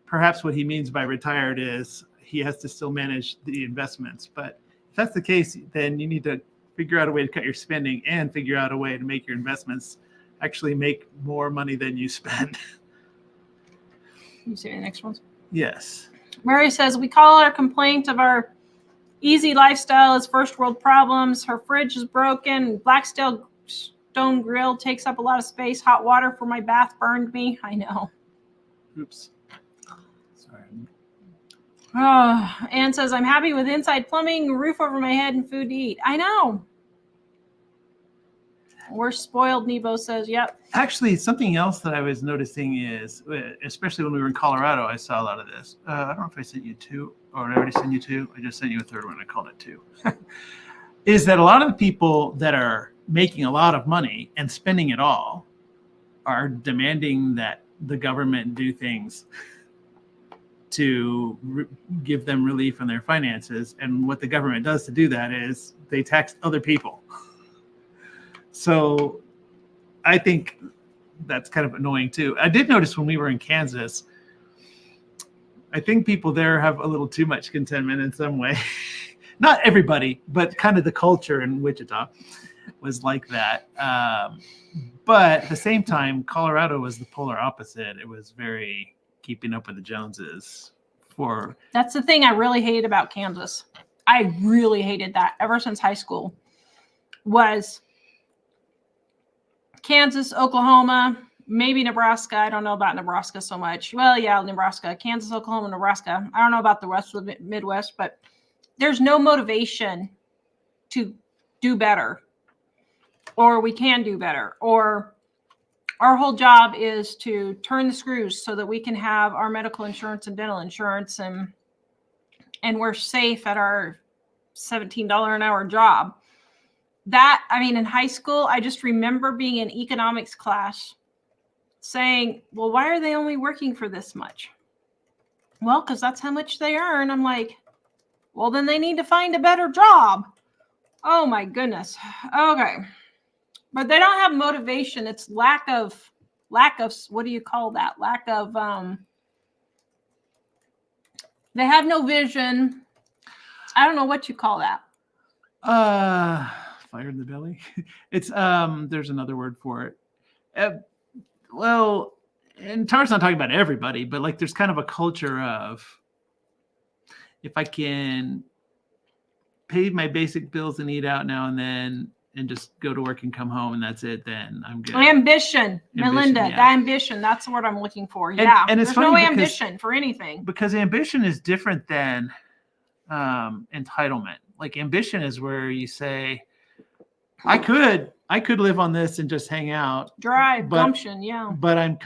perhaps what he means by retired is he has to still manage the investments. But if that's the case, then you need to figure out a way to cut your spending and figure out a way to make your investments actually make more money than you spend. You see the next one? Yes. Mary says, we call our complaint of our easy lifestyle as first world problems. Her fridge is broken. Blackstone stone grill takes up a lot of space. Hot water for my bath burned me. I know. Oops. Sorry. Oh, Ann says, I'm happy with inside plumbing, roof over my head, and food to eat. I know. We're spoiled, Nebo says. Yep. Actually, something else that I was noticing is, especially when we were in Colorado, I saw a lot of this. I don't know if I sent you two, or did I already send you two? I just sent you a third one. I called it two. Is that a lot of the people that are making a lot of money and spending it all are demanding that the government do things to give them relief on their finances. And what the government does to do that is they tax other people. So I think that's kind of annoying too. I did notice when we were in Kansas, I think people there have a little too much contentment in some way. Not everybody, but kind of the culture in Wichita was like that. But at the same time, Colorado was the polar opposite. It was very keeping up with the Joneses. That's the thing I really hated about Kansas. I really hated that ever since high school. Was Kansas, Oklahoma, maybe Nebraska. I don't know about Nebraska so much. Well, yeah, Nebraska, Kansas, Oklahoma, Nebraska. I don't know about the rest of the Midwest, but there's no motivation to do better, or we can do better, or our whole job is to turn the screws so that we can have our medical insurance and dental insurance, and we're safe at our $17 an hour job. that, I mean, in high school, I just remember being in economics class saying, well, why are they only working for this much? Well, because that's how much they earn. I'm like, well, then they need to find a better job. Oh my goodness. Okay. But they don't have motivation. It's lack of, what do you call that? Lack of, they have no vision. I don't know what you call that. Fire in the belly. It's, there's another word for it. Well, and Tara's not talking about everybody, but like there's kind of a culture of, if I can pay my basic bills and eat out now and then and just go to work and come home and that's it, then I'm good. Ambition, Melinda, yeah. that ambition, that's the word I'm looking for. Yeah, and it's there's no funny ambition for anything. Because ambition is different than entitlement. Like ambition is where you say, I could live on this and just hang out. Drive, gumption, yeah. But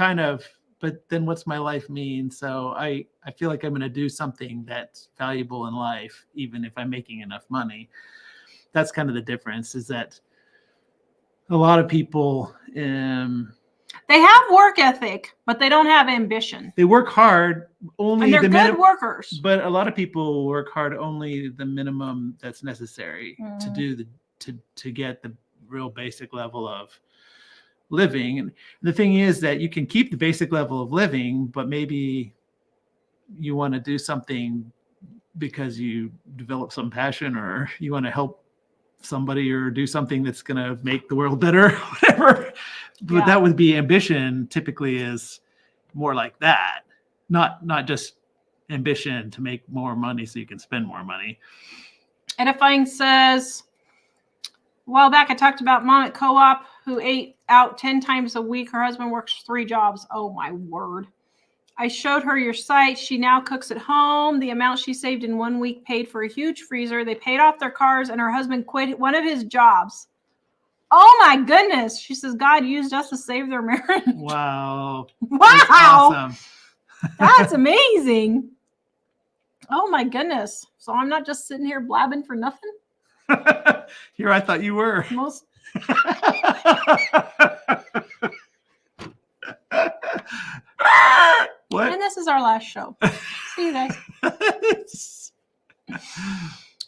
but then what's my life mean? So I feel like I'm going to do something that's valuable in life, even if I'm making enough money. That's kind of the difference, is that a lot of people, they have work ethic, but they don't have ambition. They work hard only. And they're good workers. But a lot of people work hard only the minimum that's necessary to do to get the real basic level of living. And the thing is that you can keep the basic level of living, but maybe you want to do something because you develop some passion, or you want to help somebody or do something that's going to make the world better, whatever. But that would be ambition. Typically is more like that, not just ambition to make more money so you can spend more money. Edifying says, a while back, I talked about mom at co-op who ate out 10 times a week. Her husband works 3 jobs. Oh my word. I showed her your site. She now cooks at home. The amount she saved in 1 week paid for a huge freezer. They paid off their cars, and her husband quit one of his jobs. Oh my goodness. She says, God used us to save their marriage. Wow. Wow. That's awesome. That's amazing. Oh my goodness. So I'm not just sitting here blabbing for nothing? Here, I thought you were. Most. What? And this is our last show. See you guys.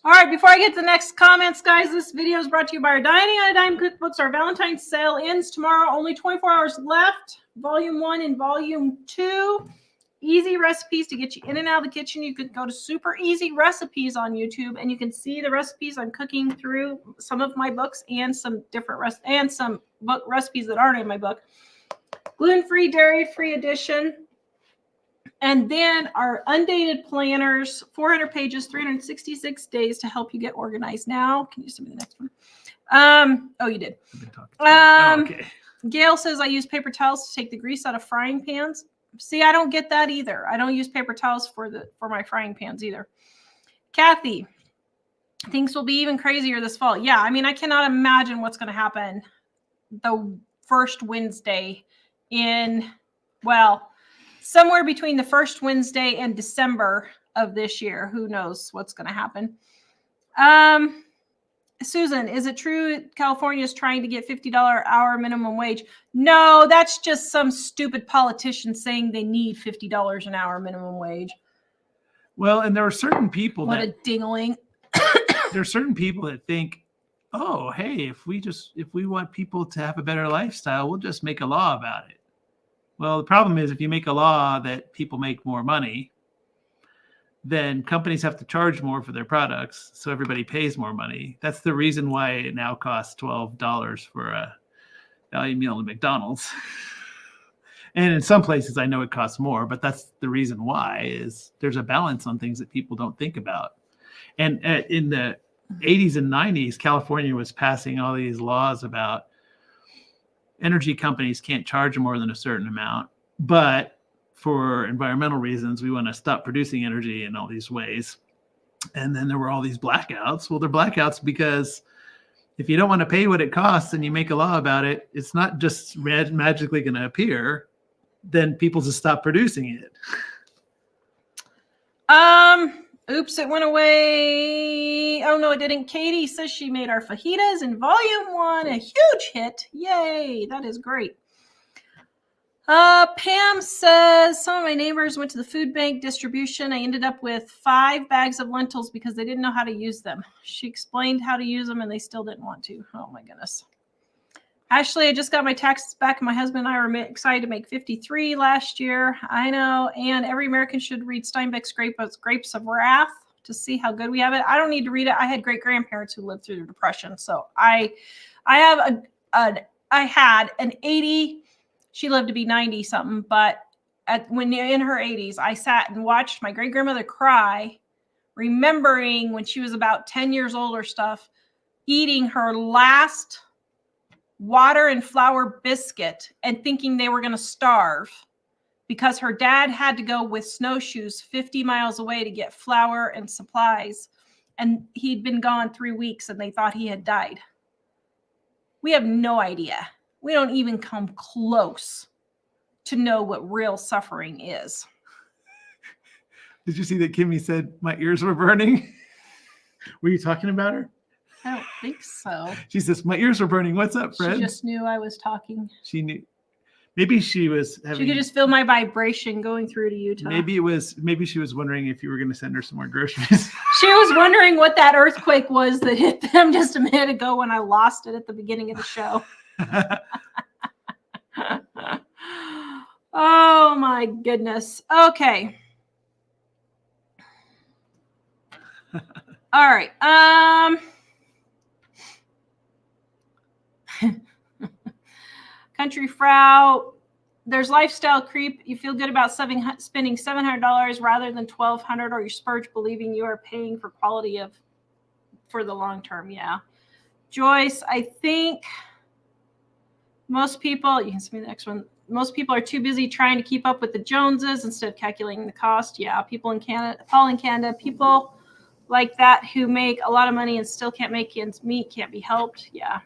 All right, before I get to the next comments, guys, this video is brought to you by our Dining on a Dime cookbooks. Our Valentine's sale ends tomorrow. Only 24 hours left. Volume 1 and Volume 2. Easy recipes to get you in and out of the kitchen. You could go to Super Easy Recipes on YouTube, and you can see the recipes I'm cooking through some of my books and some different some book recipes that aren't in my book. Gluten-free, dairy-free edition. And then our undated planners, 400 pages, 366 days to help you get organized now. Can you send me the next one? Oh, you did. Okay. Gail says, I use paper towels to take the grease out of frying pans. See, I don't get that either. I don't use paper towels for my frying pans either. Kathy, things will be even crazier this fall. Yeah, I mean, I cannot imagine what's going to happen the first Wednesday somewhere between the first Wednesday and December of this year. Who knows what's going to happen? Susan, is it true California is trying to get $50 hour minimum wage? No, that's just some stupid politician saying they need $50 an hour minimum wage. Well, and there are certain people a dingling. There are certain people that think, oh, hey, if we want people to have a better lifestyle, we'll just make a law about it. Well, the problem is if you make a law that people make more money, then companies have to charge more for their products, so everybody pays more money. That's the reason why it now costs $12 for a value meal at McDonald's. And in some places, I know it costs more, but that's the reason why, is there's a balance on things that people don't think about. And in the 80s and 90s, California was passing all these laws about energy companies can't charge more than a certain amount, but for environmental reasons, we want to stop producing energy in all these ways. And then there were all these blackouts. Well, they're blackouts because if you don't want to pay what it costs and you make a law about it, it's not just magically going to appear. Then people just stop producing it. Oops, it went away. Oh, no, it didn't. Katie says she made our fajitas in volume 1 a huge hit. Yay, that is great. Pam says, some of my neighbors went to the food bank distribution. I ended up with 5 bags of lentils because they didn't know how to use them. She explained how to use them and they still didn't want to. Oh my goodness. Ashley, I just got my taxes back and my husband and I were excited to make 53 last year. I know. And every American should read Steinbeck's Grapes of Wrath to see how good we have it. I don't need to read it. I had great grandparents who lived through the Depression. So I had an 80, she lived to be 90 something, but when in her 80s, I sat and watched my great grandmother cry, remembering when she was about 10 years old or stuff, eating her last water and flour biscuit and thinking they were going to starve because her dad had to go with snowshoes 50 miles away to get flour and supplies. And he'd been gone 3 weeks and they thought he had died. We have no idea. We don't even come close to know what real suffering is. Did you see that Kimmy said my ears were burning? Were you talking about her? I don't think so. She says, my ears are burning. What's up, Fred? She just knew I was talking. She knew. Maybe she was having. She could just feel my vibration going through to Utah. Maybe she was wondering if you were going to send her some more groceries. She was wondering what that earthquake was that hit them just a minute ago when I lost it at the beginning of the show. Oh my goodness. Okay. All right. Country Frau, there's lifestyle creep. You feel good about spending $700 rather than $1,200, or you spurge believing you are paying for quality for the long term. Yeah. Joyce, I think most people, you can see me the next one. Most people are too busy trying to keep up with the Joneses instead of calculating the cost. Yeah. People in Canada, people like that who make a lot of money and still can't make ends meet, can't be helped. Yeah.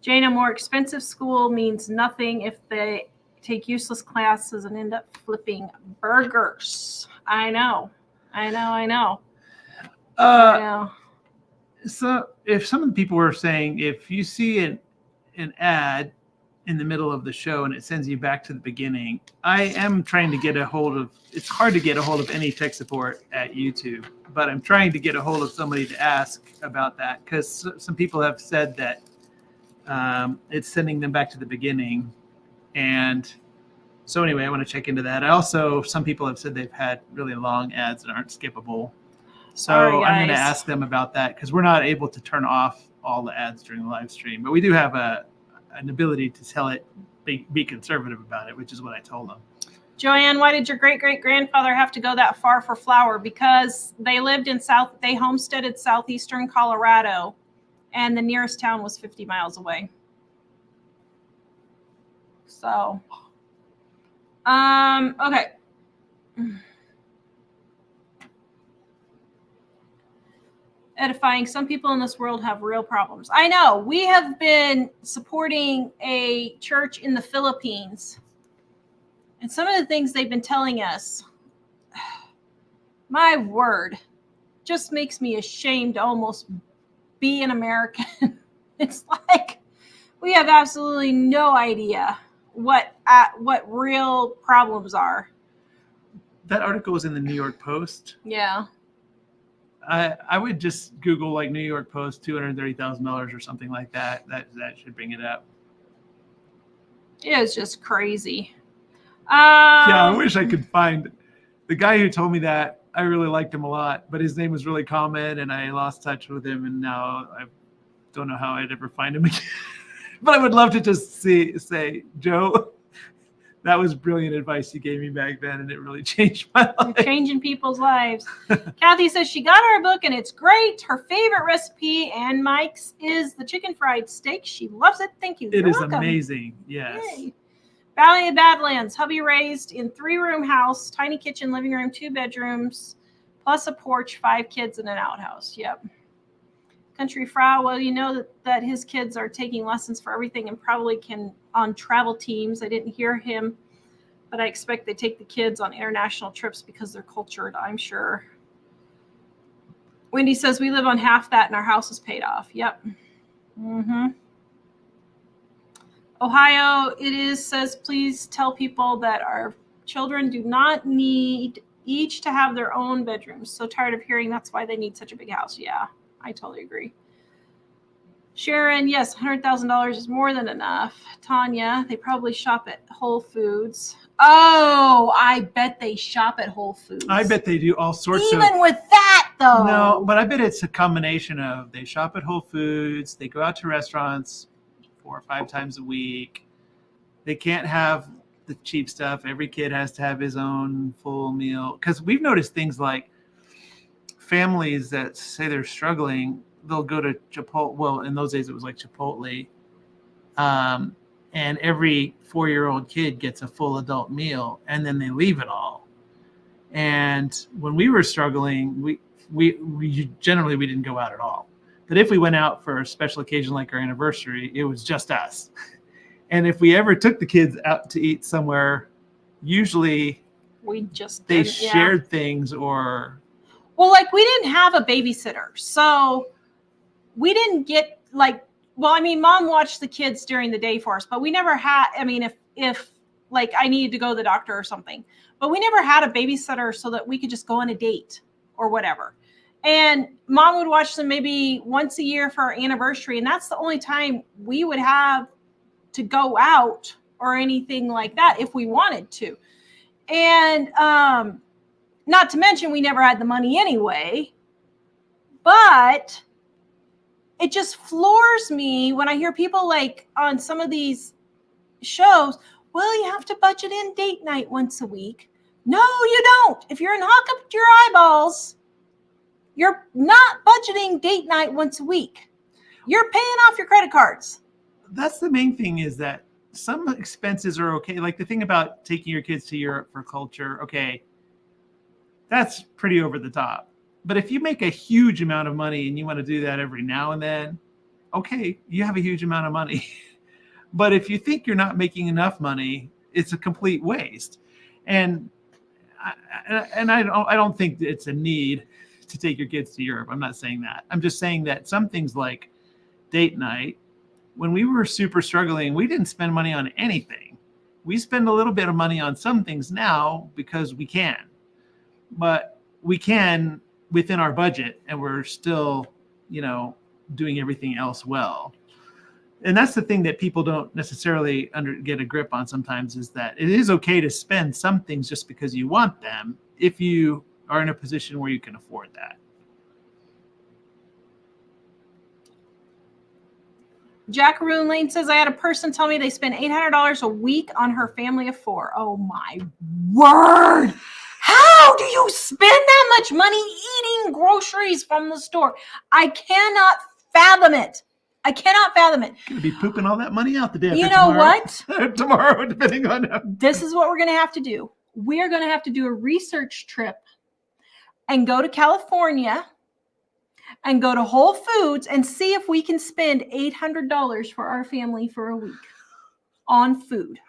Jane, a more expensive school means nothing if they take useless classes and end up flipping burgers. I know. So if some of the people were saying, if you see an ad in the middle of the show and it sends you back to the beginning, I am trying to get a hold of, it's hard to get a hold of any tech support at YouTube, but I'm trying to get a hold of somebody to ask about that, because some people have said that it's sending them back to the beginning. And so anyway, I want to check into that. Some people have said they've had really long ads that aren't skippable. So I'm going to ask them about that, because we're not able to turn off all the ads during the live stream, but we do have an ability to tell it, be conservative about it, which is what I told them. Joanne, why did your great-great-grandfather have to go that far for flour? Because they homesteaded southeastern Colorado, and the nearest town was 50 miles away. So, okay. Edifying. Some people in this world have real problems. I know. We have been supporting a church in the Philippines, and some of the things they've been telling us, my word, just makes me ashamed to almost be an American. It's like we have absolutely no idea what real problems are. That article was in the New York Post. Yeah. I would just Google like New York Post $230,000 or something like that. That should bring it up. It was just crazy. Yeah, I wish I could find the guy who told me that. I really liked him a lot, but his name was really common, and I lost touch with him, and now I don't know how I'd ever find him again. But I would love to just say, Joe, that was brilliant advice you gave me back then, and it really changed my life. You're changing people's lives. Kathy says she got our book, and it's great. Her favorite recipe and Mike's is the chicken fried steak. She loves it. Thank you. It is welcome. Amazing. Yes. Yay. Valley of the Badlands. Hubby raised in 3-room house, tiny kitchen, living room, 2 bedrooms, plus a porch, 5 kids, and an outhouse. Yep. Country Frau, well, you know that his kids are taking lessons for everything and probably can on travel teams. I didn't hear him, but I expect they take the kids on international trips because they're cultured, I'm sure. Wendy says we live on half that and our house is paid off. Yep. Ohio, says, please tell people that our children do not need each to have their own bedrooms. So tired of hearing that's why they need such a big house. Yeah, I totally agree. Sharon, yes, $100,000 is more than enough. Tanya, they probably shop at Whole Foods. Oh, I bet they shop at Whole Foods. I bet they do all sorts of. Even with that, though. No, but I bet it's a combination of they shop at Whole Foods, they go out to restaurants 4 or 5 times a week. They can't have the cheap stuff. Every kid has to have his own full meal. Because we've noticed things like families that say they're struggling, they'll go to Chipotle. Well, in those days, it was like Chipotle. And every 4-year-old kid gets a full adult meal, and then they leave it all. And when we were struggling, we generally didn't go out at all. But if we went out for a special occasion like our anniversary, it was just us. And if we ever took the kids out to eat somewhere, usually they shared things or. Well, like we didn't have a babysitter, so we didn't get like. Well, I mean, Mom watched the kids during the day for us, but we never had. I mean, if like I needed to go to the doctor or something, but we never had a babysitter so that we could just go on a date or whatever. And Mom would watch them maybe once a year for our anniversary. And that's the only time we would have to go out or anything like that if we wanted to. And not to mention, we never had the money anyway. But it just floors me when I hear people like on some of these shows, well, you have to budget in date night once a week. No, you don't. If you're in hock up your eyeballs, you're not budgeting date night once a week. You're paying off your credit cards. That's the main thing, is that some expenses are okay. Like the thing about taking your kids to Europe for culture, okay, that's pretty over the top. But if you make a huge amount of money and you want to do that every now and then, okay, you have a huge amount of money. But if you think you're not making enough money, it's a complete waste. And I don't think it's a need to take your kids to Europe. I'm not saying that. I'm just saying that some things like date night, when we were super struggling, we didn't spend money on anything. We spend a little bit of money on some things now because we can. But we can within our budget, and we're still, doing everything else well. And that's the thing that people don't necessarily get a grip on sometimes, is that it is okay to spend some things just because you want them if you are in a position where you can afford that. Jackaroon Lane says, I had a person tell me they spend $800 a week on her family of 4. Oh my word. How do you spend that much money eating groceries from the store? I cannot fathom it. I cannot fathom it. Going to be pooping all that money out the day after You know tomorrow. what? Tomorrow, depending on how. This is what we're going to have to do. We are going to have to do a research trip and go to California and go to Whole Foods and see if we can spend $800 for our family for a week on food.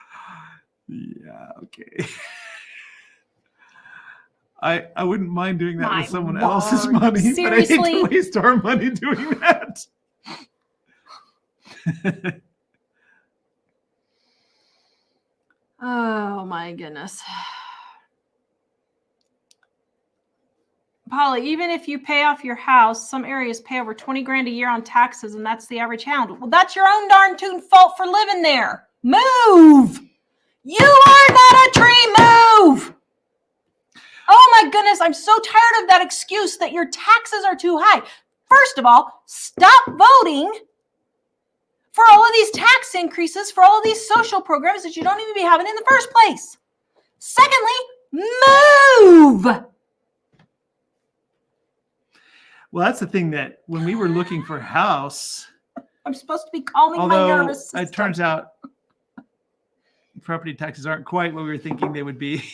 Yeah, okay. I wouldn't mind doing that My with someone Lord. else's money, Seriously? but I hate to waste our money doing that. Oh my goodness. Polly, even if you pay off your house, some areas pay over 20 grand a year on taxes, and that's the average hound. Well, that's your own darn tune fault for living there. Move! You are not a tree. Move! Oh my goodness, I'm so tired of that excuse that your taxes are too high. First of all, stop voting for all of these tax increases, for all of these social programs that you don't even be having in the first place. Secondly, move! Well, that's the thing, that when we were looking for a house, I'm supposed to be calming my nervous system. It turns out property taxes aren't quite what we were thinking they would be.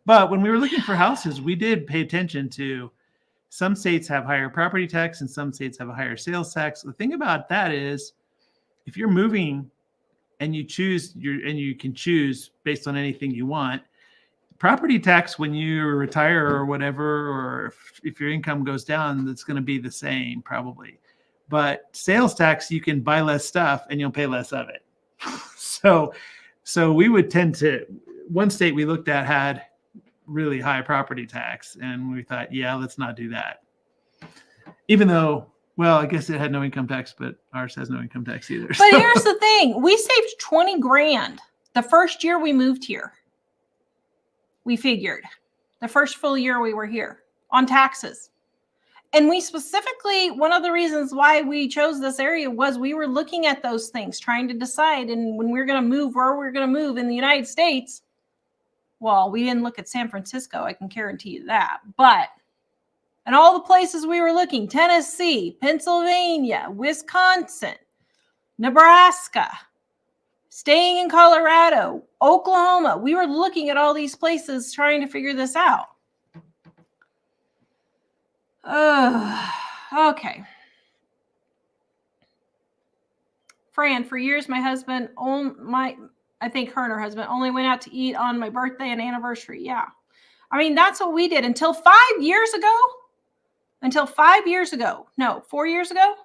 But when we were looking for houses, we did pay attention to some states have higher property tax and some states have a higher sales tax. The thing about that is, if you're moving and you can choose based on anything you want, property tax when you retire or whatever, or if your income goes down, that's going to be the same probably. But sales tax, you can buy less stuff and you'll pay less of it. So we would tend to, one state we looked at had really high property tax, and we thought, yeah, let's not do that. Even though, well, I guess it had no income tax, but ours has no income tax either. But here's the thing. We saved 20 grand the first year we moved here. We figured the first full year we were here on taxes. And we specifically, one of the reasons why we chose this area was we were looking at those things, trying to decide. And when we were going to move, where we were going to move in the United States, well, we didn't look at San Francisco. I can guarantee you that. But in all the places we were looking, Tennessee, Pennsylvania, Wisconsin, Nebraska, staying in Colorado, Oklahoma, we were looking at all these places trying to figure this out. Okay. Fran, for years, my husband, I think her and her husband only went out to eat on my birthday and anniversary. Yeah. I mean, that's what we did until 5 years ago. Until 5 years ago. No, 4 years ago.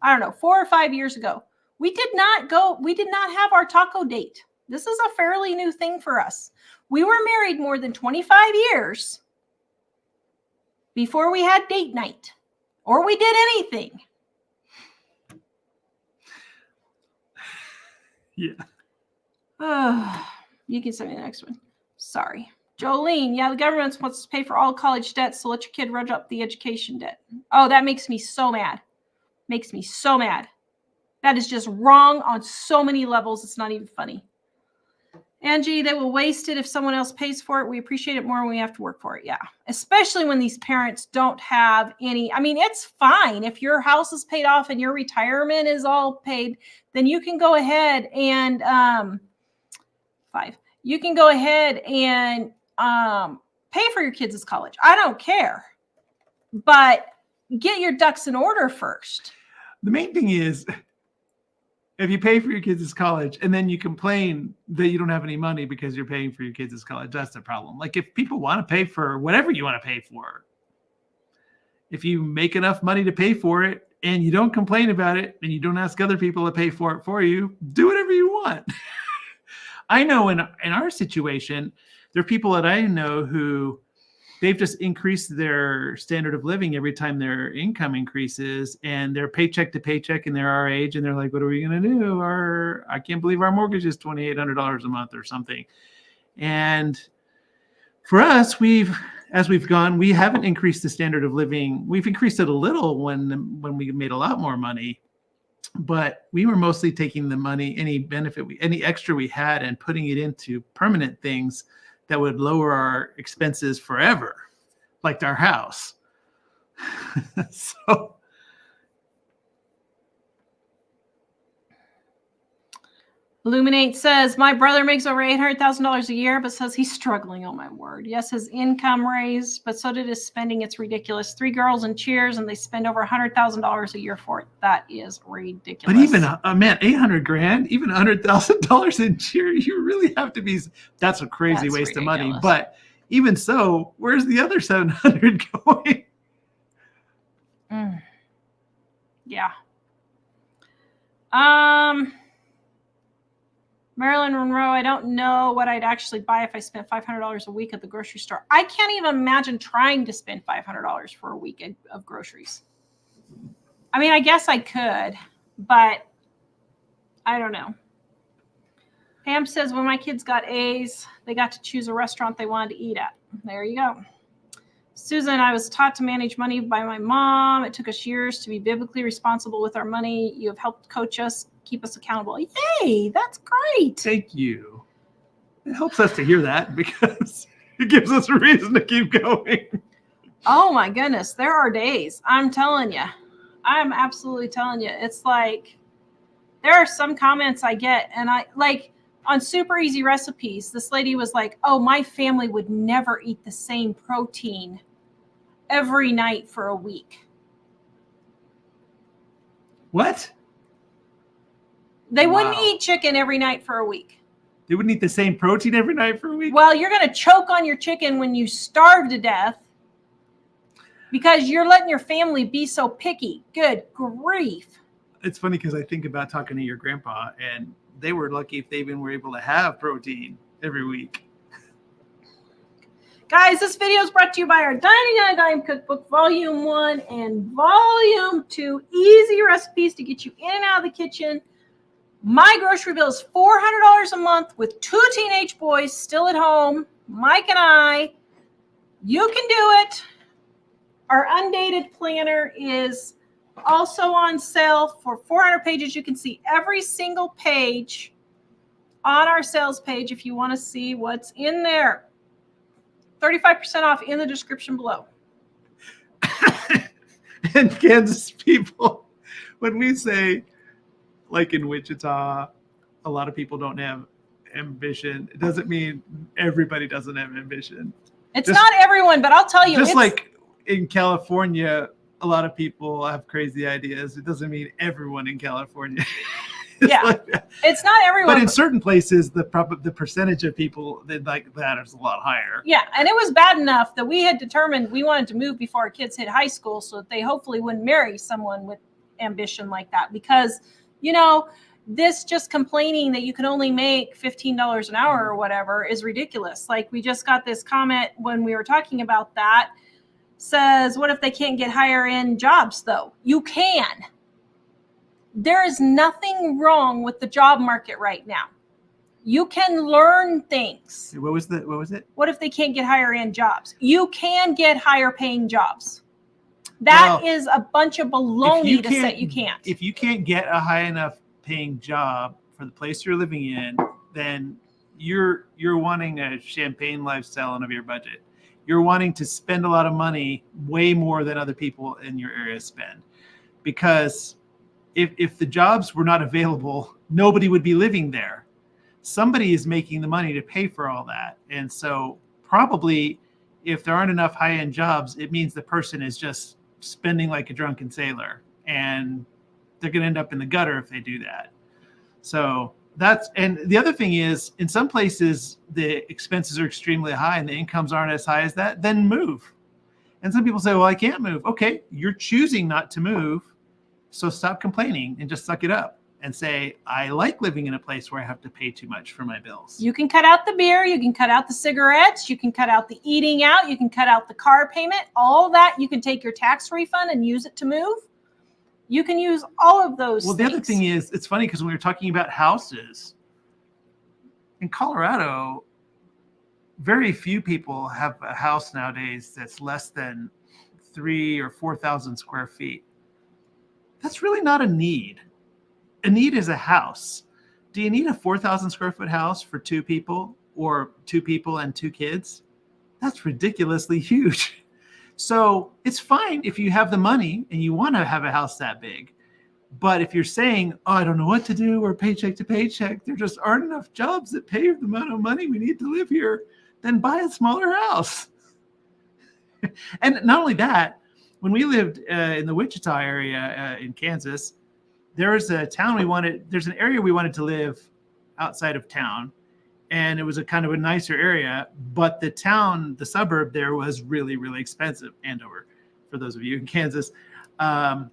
I don't know, 4 or 5 years ago. We did not have our taco date. This is a fairly new thing for us. We were married more than 25 years before we had date night or we did anything. Yeah. You can send me the next one. Sorry. Jolene, yeah, the government supposed to pay for all college debt, so let your kid run up the education debt. Oh, that makes me so mad. Makes me so mad. That is just wrong on so many levels. It's not even funny. Angie, they will waste it if someone else pays for it. We appreciate it more when we have to work for it. Yeah. Especially when these parents don't have any. I mean, it's fine. If your house is paid off and your retirement is all paid, then you can go ahead and you can go ahead and pay for your kids' college. I don't care. But get your ducks in order first. The main thing is, if you pay for your kids' college and then you complain that you don't have any money because you're paying for your kids' college, that's the problem. Like, if people want to pay for whatever you want to pay for, if you make enough money to pay for it and you don't complain about it and you don't ask other people to pay for it for you, do whatever you want. I know in our situation, there are people that I know who they've just increased their standard of living every time their income increases, and they're paycheck to paycheck, and they're our age, and they're like, what are we going to do? I can't believe our mortgage is $2,800 a month or something. And for us, as we've gone, we haven't increased the standard of living. We've increased it a little when we made a lot more money, but we were mostly taking the money, any extra we had, and putting it into permanent things that would lower our expenses forever, like our house. So Illuminate says, my brother makes over $800,000 a year, but says he's struggling. Oh, my word. Yes, his income raised, but so did his spending. It's ridiculous. 3 girls and cheers, and they spend over $100,000 a year for it. That is ridiculous. But even, man, 800 grand, even $100,000 in cheer, you really have to be, that's a crazy waste of money. But even so, where's the other 700 going? Yeah. Marilyn Monroe, I don't know what I'd actually buy if I spent $500 a week at the grocery store. I can't even imagine trying to spend $500 for a week of groceries. I mean, I guess I could, but I don't know. Pam says, when my kids got A's, they got to choose a restaurant they wanted to eat at. There you go. Susan, I was taught to manage money by my mom. It took us years to be biblically responsible with our money. You have helped coach us, keep us accountable. Yay, that's great. Thank you. It helps us to hear that because it gives us a reason to keep going. Oh my goodness, there are days. I'm telling you. I'm absolutely telling you. It's like there are some comments I get, and I like on Super Easy Recipes, this lady was like, oh, my family would never eat the same protein every night for a week. What? They wouldn't eat chicken every night for a week. They wouldn't eat the same protein every night for a week. Well, you're going to choke on your chicken when you starve to death because you're letting your family be so picky. Good grief. It's funny because I think about talking to your grandpa, and they were lucky if they even were able to have protein every week. Guys, this video is brought to you by our Dining on a Dime Cookbook, Volume 1 and Volume 2. Easy recipes to get you in and out of the kitchen. My grocery bill is $400 a month with 2 teenage boys still at home, Mike and I. You can do it. Our undated planner is also on sale for 400 pages. You can see every single page on our sales page if you want to see what's in there. 35% off in the description below. And Kansas people, when we say, like in Wichita, a lot of people don't have ambition, it doesn't mean everybody doesn't have ambition. It's not everyone, but I'll tell you. Just like in California, a lot of people have crazy ideas. It doesn't mean everyone in California. It's not everyone. But in certain places, the percentage of people that like that is a lot higher. Yeah, and it was bad enough that we had determined we wanted to move before our kids hit high school so that they hopefully wouldn't marry someone with ambition like that. Because, you know, this just complaining that you can only make $15 an hour or whatever is ridiculous. Like we just got this comment when we were talking about that. Says, what if they can't get higher end jobs though? You can. There is nothing wrong with the job market right now. You can learn things. What was it? What if they can't get higher end jobs? You can get higher paying jobs. That is a bunch of baloney to say you can't. If you can't get a high enough paying job for the place you're living in, then you're wanting a champagne lifestyle of your budget. You're wanting to spend a lot of money, way more than other people in your area spend. Because if the jobs were not available, nobody would be living there. Somebody is making the money to pay for all that. And so probably if there aren't enough high-end jobs, it means the person is just spending like a drunken sailor. And they're going to end up in the gutter if they do that. So and the other thing is, in some places, the expenses are extremely high and the incomes aren't as high as that, then move. And some people say, well, I can't move. Okay, you're choosing not to move. So stop complaining and just suck it up and say, I like living in a place where I have to pay too much for my bills. You can cut out the beer. You can cut out the cigarettes. You can cut out the eating out. You can cut out the car payment. All that. You can take your tax refund and use it to move. You can use all of those things. Well, the other thing is, it's funny because when we were talking about houses, in Colorado, very few people have a house nowadays that's less than 3,000 or 4,000 square feet. That's really not a need. A need is a house. Do you need a 4,000 square foot house for 2 people or 2 people and 2 kids? That's ridiculously huge. So it's fine if you have the money and you want to have a house that big. But if you're saying, oh, I don't know what to do, or paycheck to paycheck, there just aren't enough jobs that pay the amount of money we need to live here, then buy a smaller house. And not only that, when we lived in the Wichita area in Kansas, there's an area we wanted to live outside of town. And it was a kind of a nicer area, but the suburb there was really, really expensive. Andover, for those of you in Kansas. But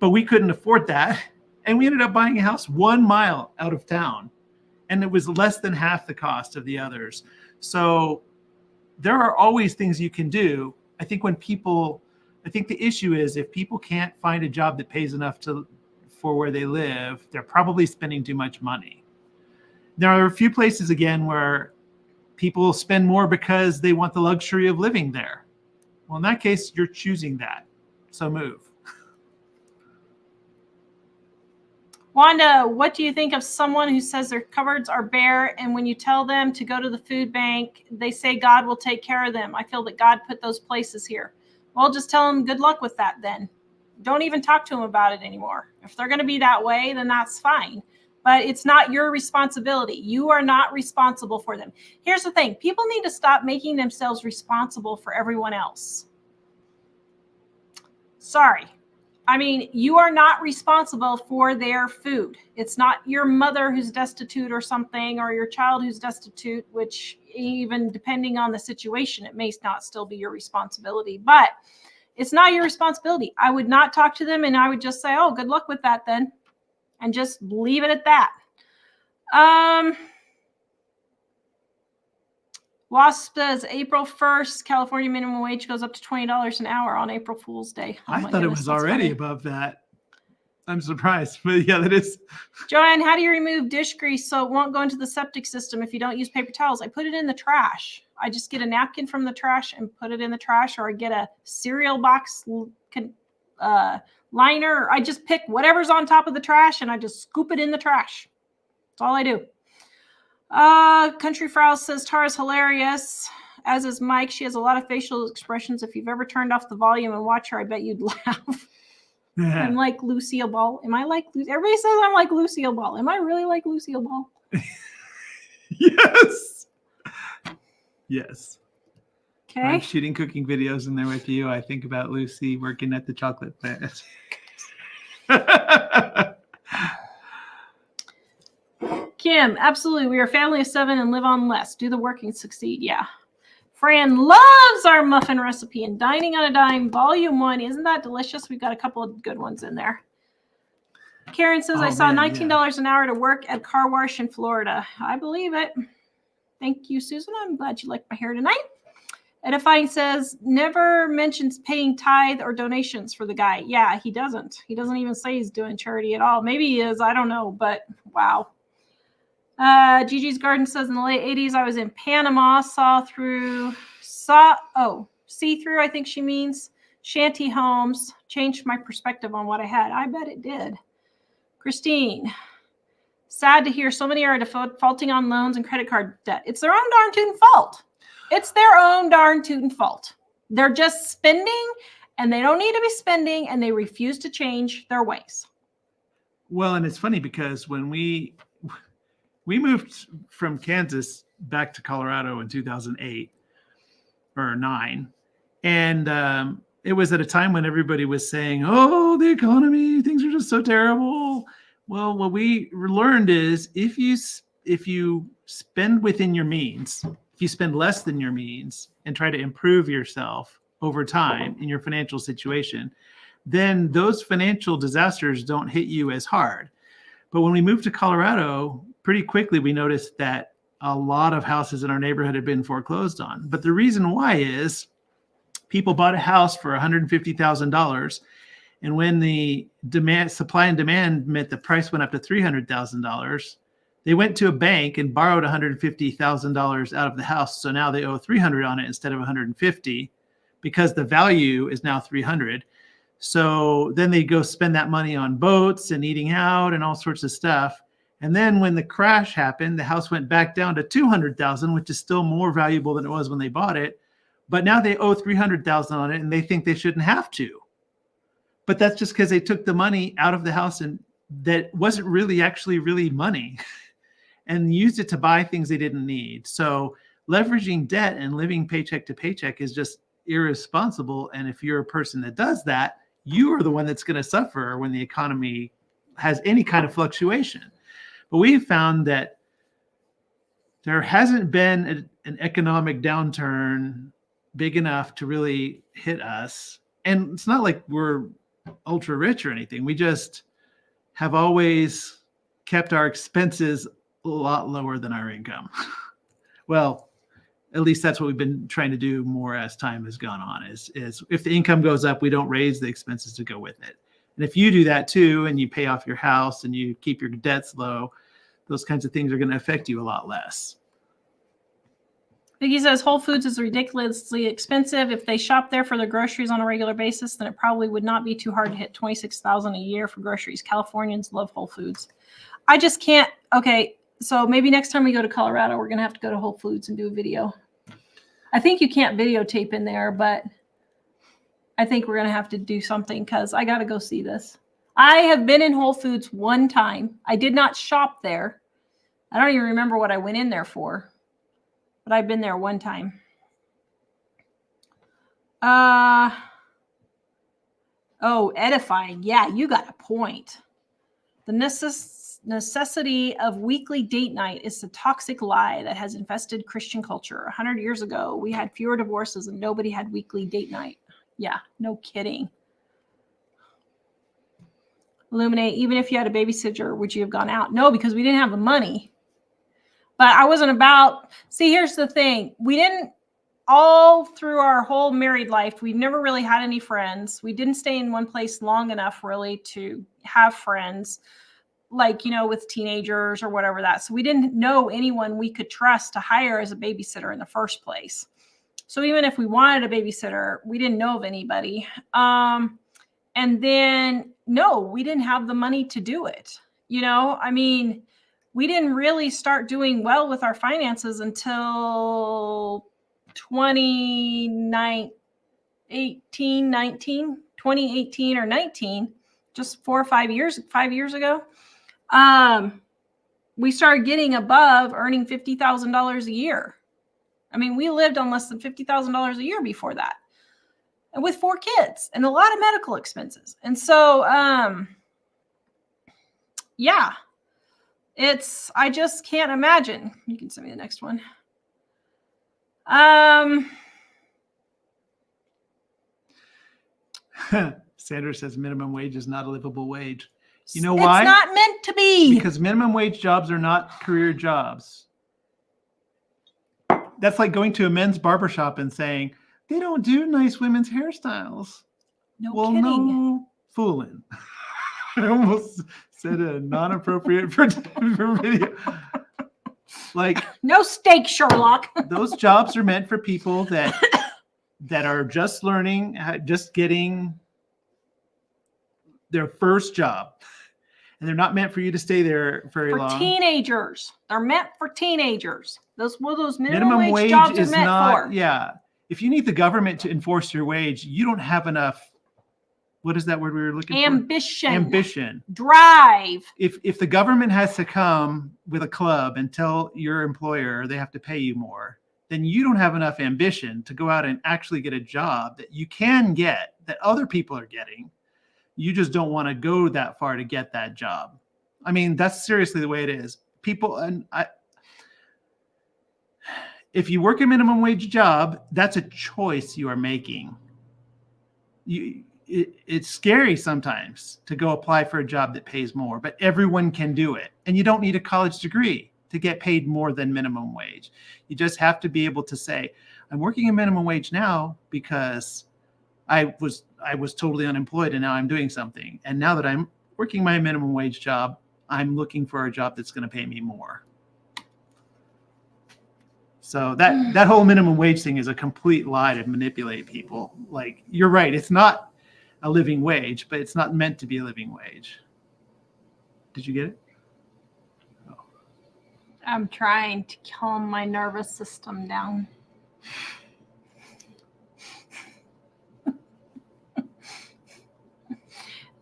we couldn't afford that. And we ended up buying a house 1 mile out of town. And it was less than half the cost of the others. So there are always things you can do. I think the issue is if people can't find a job that pays enough for where they live, they're probably spending too much money. There are a few places, again, where people spend more because they want the luxury of living there. Well, in that case, you're choosing that. So move. Wanda, what do you think of someone who says their cupboards are bare, and when you tell them to go to the food bank, they say God will take care of them? I feel that God put those places here. Well, just tell them good luck with that then. Don't even talk to them about it anymore. If they're going to be that way, then that's fine. But it's not your responsibility. You are not responsible for them. Here's the thing. People need to stop making themselves responsible for everyone else. Sorry. I mean, you are not responsible for their food. It's not your mother who's destitute or something, or your child who's destitute, which even depending on the situation, it may not still be your responsibility, but it's not your responsibility. I would not talk to them, and I would just say, oh, good luck with that then, and just leave it at that. Wasp says April 1st, California minimum wage goes up to $20 an hour on April Fool's Day. I thought it was already above that. I'm surprised, but yeah, that is. Joanne, how do you remove dish grease so it won't go into the septic system if you don't use paper towels? I put it in the trash. I just get a napkin from the trash and put it in the trash, or I get a cereal box liner. I just pick whatever's on top of the trash and I just scoop it in the trash. That's all I do. Country Frau says Tara's hilarious, as is Mike. She has a lot of facial expressions. If you've ever turned off the volume and watch her, I bet you'd laugh. Yeah. I'm like Lucille Ball. Am I like everybody says I'm like Lucille Ball. Am I really like Lucille Ball? Yes. Yes. Okay. I'm shooting cooking videos in there with you. I think about Lucy working at the chocolate plant. Kim, absolutely. We are a family of 7 and live on less. Do the work and succeed. Yeah. Fran loves our muffin recipe and Dining on a Dime, Volume 1. Isn't that delicious? We've got a couple of good ones in there. Karen says, I saw $19 an hour to work at a car wash in Florida. I believe it. Thank you, Susan. I'm glad you liked my hair tonight. Edifying says, never mentions paying tithe or donations for the guy. Yeah, he doesn't. He doesn't even say he's doing charity at all. Maybe he is. I don't know, but wow. Gigi's Garden says in the late 80s, I was in Panama, see-through, I think she means, shanty homes, changed my perspective on what I had. I bet it did. Christine, sad to hear so many are defaulting on loans and credit card debt. It's their own darn tootin' fault. It's their own darn tootin' fault. They're just spending, and they don't need to be spending, and they refuse to change their ways. Well, and it's funny because when we moved from Kansas back to Colorado in 2008 or 9. And it was at a time when everybody was saying, oh, the economy, things are just so terrible. Well, what we learned is if you spend within your means, if you spend less than your means and try to improve yourself over time in your financial situation, then those financial disasters don't hit you as hard. But when we moved to Colorado, pretty quickly we noticed that a lot of houses in our neighborhood had been foreclosed on. But the reason why is people bought a house for $150,000. And when the supply and demand meant the price went up to $300,000, they went to a bank and borrowed $150,000 out of the house. So now they owe $300 on it instead of $150 because the value is now $300. So then they go spend that money on boats and eating out and all sorts of stuff. And then when the crash happened, the house went back down to $200,000, which is still more valuable than it was when they bought it. But now they owe $300,000 on it, and they think they shouldn't have to. But that's just because they took the money out of the house and that wasn't really actually money and used it to buy things they didn't need. So leveraging debt and living paycheck to paycheck is just irresponsible. And if you're a person that does that, you are the one that's going to suffer when the economy has any kind of fluctuation. But we found that there hasn't been an economic downturn big enough to really hit us. And it's not like we're ultra rich or anything. We just have always kept our expenses a lot lower than our income. Well, at least that's what we've been trying to do more as time has gone on is if the income goes up, we don't raise the expenses to go with it. And if you do that too, and you pay off your house and you keep your debts low, those kinds of things are going to affect you a lot less. Vicky says Whole Foods is ridiculously expensive. If they shop there for their groceries on a regular basis, then it probably would not be too hard to hit $26,000 a year for groceries. Californians love Whole Foods. I just can't. Okay, so maybe next time we go to Colorado, we're going to have to go to Whole Foods and do a video. I think you can't videotape in there, but I think we're going to have to do something because I got to go see this. I have been in Whole Foods one time. I did not shop there. I don't even remember what I went in there for, but I've been there one time. Oh, edifying. Yeah, you got a point. The necessity of weekly date night is a toxic lie that has infested Christian culture. 100 years ago, we had fewer divorces and nobody had weekly date night. Yeah, no kidding. Illuminate, even if you had a babysitter, would you have gone out? No, because we didn't have the money. But I wasn't about, see, here's the thing. We didn't, all through our whole married life, we've never really had any friends. We didn't stay in one place long enough really to have friends, like, you know, with teenagers or whatever that. So we didn't know anyone we could trust to hire as a babysitter in the first place. So even if we wanted a babysitter, we didn't know of anybody. And then, no, we didn't have the money to do it. You know, I mean, we didn't really start doing well with our finances until 2018 or 19, just 4 or 5 years ago. We started getting above earning $50,000 a year. I mean, we lived on less than $50,000 a year before that, and with 4 kids and a lot of medical expenses. And so, yeah, I just can't imagine. You can send me the next one. Sandra says minimum wage is not a livable wage. You know why? It's not meant to be. Because minimum wage jobs are not career jobs. That's like going to a men's barbershop and saying, they don't do nice women's hairstyles. No kidding. No fooling. I almost said a non-appropriate for video. Like, no steak, Sherlock. Those jobs are meant for people that are just learning, just getting their first job. And they're not meant for you to stay there very long. For teenagers. They're meant for teenagers. Those minimum wage jobs are meant for. Yeah. If you need the government to enforce your wage, you don't have enough. What is that word we were looking for? Ambition. Drive. If the government has to come with a club and tell your employer they have to pay you more, then you don't have enough ambition to go out and actually get a job that you can get, that other people are getting. You just don't want to go that far to get that job. I mean, that's seriously the way it is. If you work a minimum wage job, that's a choice you are making. It's scary sometimes to go apply for a job that pays more, but everyone can do it. And you don't need a college degree to get paid more than minimum wage. You just have to be able to say, I'm working a minimum wage now because I was totally unemployed and now I'm doing something. And now that I'm working my minimum wage job, I'm looking for a job that's going to pay me more. So that whole minimum wage thing is a complete lie to manipulate people. Like, you're right. It's not a living wage, but it's not meant to be a living wage. Did you get it? Oh. I'm trying to calm my nervous system down.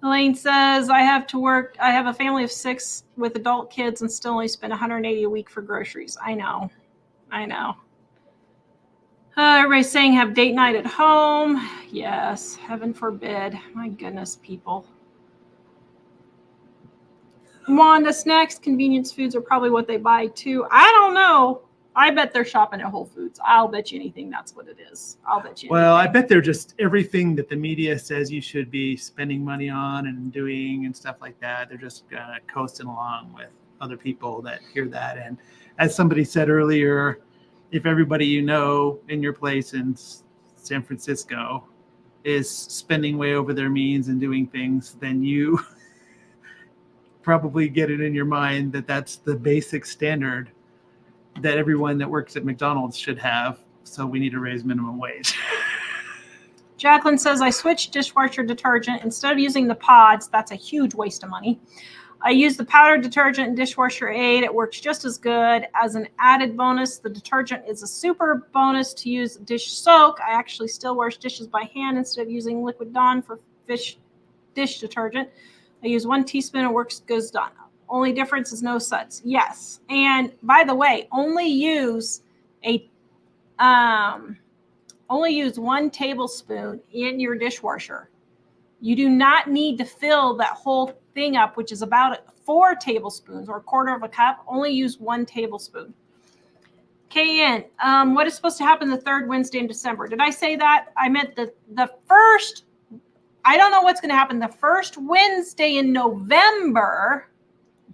Elaine says, I have a family of 6 with adult kids and still only spend $180 a week for groceries. I know. Everybody's saying have date night at home. Yes, heaven forbid. My goodness, people. Wanda, snacks, convenience foods are probably what they buy too. I don't know. I bet they're shopping at Whole Foods. I'll bet you anything that's what it is. I'll bet you anything. Well, I bet they're just everything that the media says you should be spending money on and doing and stuff like that. They're just coasting along with other people that hear that. And as somebody said earlier, if everybody you know in your place in San Francisco is spending way over their means and doing things, then you probably get it in your mind that that's the basic standard that everyone that works at McDonald's should have. So we need to raise minimum wage. Jacqueline says, I switched dishwasher detergent. Instead of using the pods, that's a huge waste of money, I use the powdered detergent and dishwasher aid. It works just as good. As an added bonus, the detergent is a super bonus to use dish soak. I actually still wash dishes by hand instead of using Liquid Dawn for dish detergent. I use 1 teaspoon and goes done. Only difference is no suds. Yes. And by the way, only use 1 tablespoon in your dishwasher. You do not need to fill that whole thing up, which is about 4 tablespoons or a quarter of a cup. Only use 1 tablespoon. KN, what is supposed to happen the 3rd Wednesday in December? Did I say that? I meant the first. I don't know what's going to happen the first Wednesday in November.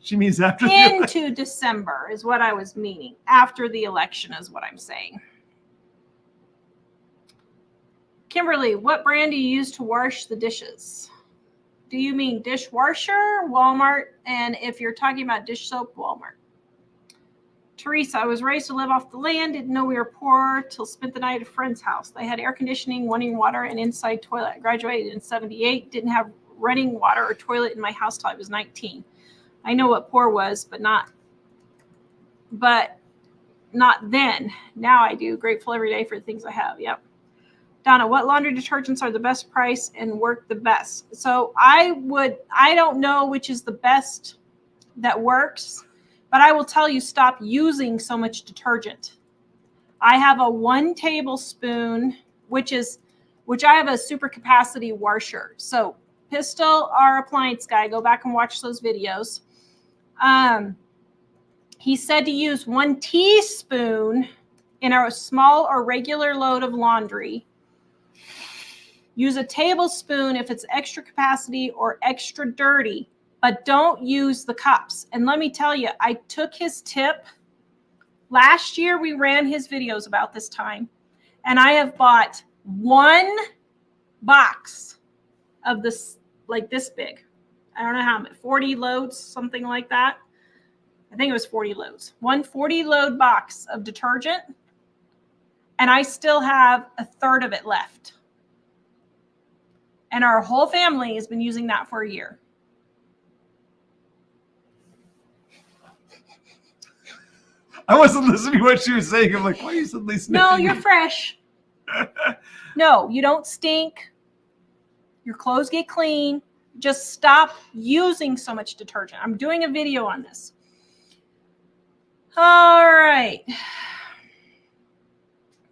She means after into December is what I was meaning. After the election is what I'm saying. Kimberly, what brand do you use to wash the dishes? Do you mean dishwasher, Walmart? And if you're talking about dish soap, Walmart. Teresa, I was raised to live off the land. Didn't know we were poor till spent the night at a friend's house. They had air conditioning, running water, and inside toilet. I graduated in 78. Didn't have running water or toilet in my house till I was 19. I know what poor was, but not then. Now I do. Grateful every day for the things I have. Yep. Donna, what laundry detergents are the best price and work the best? So I don't know which is the best that works, but I will tell you, stop using so much detergent. I have a 1 tablespoon, which I have a super capacity washer. So Pistol, our appliance guy, go back and watch those videos. He said to use 1 teaspoon in a small or regular load of laundry. Use a tablespoon if it's extra capacity or extra dirty, but don't use the cups. And let me tell you, I took his tip. Last year, we ran his videos about this time, and I have bought 1 box of this, like this big. I don't know how many, 40 loads, something like that. I think it was 40 loads. 1 40-load box of detergent, and I still have 1/3 of it left. And our whole family has been using that for a year. I wasn't listening to what she was saying. I'm like, why are you suddenly sniffing? No, you're fresh. No, you don't stink. Your clothes get clean. Just stop using so much detergent. I'm doing a video on this. All right.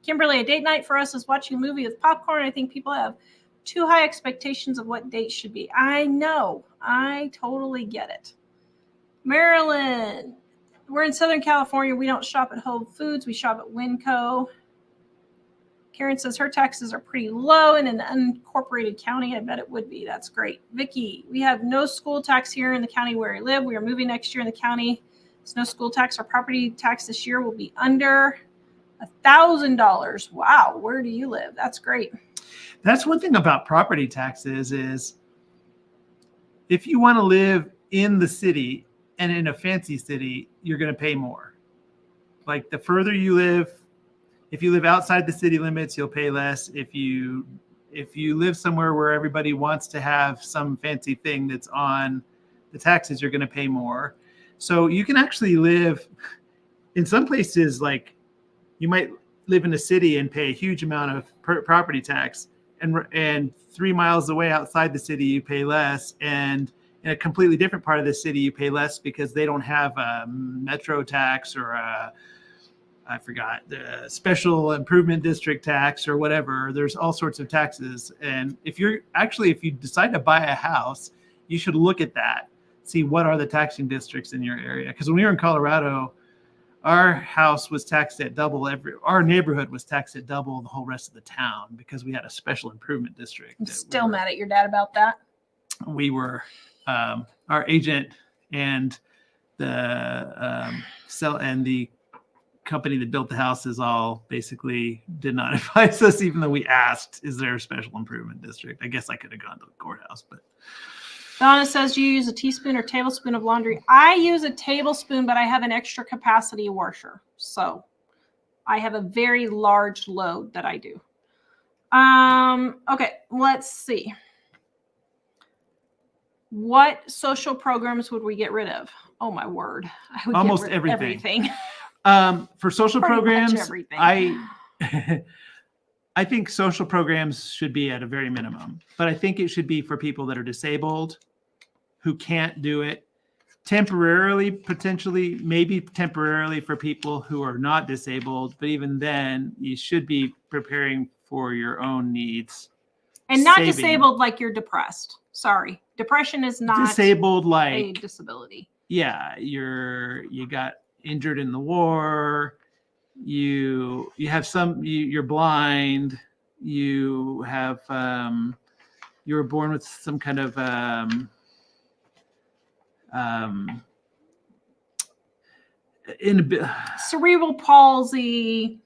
Kimberly, a date night for us is watching a movie with popcorn. I think people have too high expectations of what dates should be. I know. I totally get it. Maryland. We're in Southern California. We don't shop at Whole Foods. We shop at Winco. Karen says her taxes are pretty low in an unincorporated county. I bet it would be. That's great. Vicky, we have no school tax here in the county where I live. We are moving next year in the county. There's no school tax. Our property tax this year will be under $1,000. Wow. Where do you live? That's great. That's one thing about property taxes is if you want to live in the city and in a fancy city, you're going to pay more. Like the further you live, if you live outside the city limits, you'll pay less. If you live somewhere where everybody wants to have some fancy thing that's on the taxes, you're going to pay more. So you can actually live in some places, like you might live in a city and pay a huge amount of property tax, and 3 miles away outside the city, you pay less. And in a completely different part of the city, you pay less because they don't have a metro tax or the special improvement district tax or whatever. There's all sorts of taxes. And if you decide to buy a house, you should look at that, see what are the taxing districts in your area. Because when we were in Colorado, our house was taxed at double our neighborhood was taxed at double the whole rest of the town because we had a special improvement district. I'm still mad at your dad about that. We were, our agent and the the company that built the houses all basically did not advise us, even though we asked, is there a special improvement district? I guess I could have gone to the courthouse, but. Donna says, do you use a teaspoon or tablespoon of laundry? I use a tablespoon, but I have an extra capacity washer. So I have a very large load that I do. Okay, let's see. What social programs would we get rid of? Oh, my word. I would almost get rid of everything. For social Pretty programs, much everything. I think social programs should be at a very minimum, but I think it should be for people that are disabled, who can't do it temporarily, potentially, maybe temporarily for people who are not disabled. But even then, you should be preparing for your own needs And not saving. disabled like you're depressed. Sorry. Depression is not Disabled a like, disability. yeah, you got injured in the war, you have you're blind, you have you were born with some kind of cerebral palsy,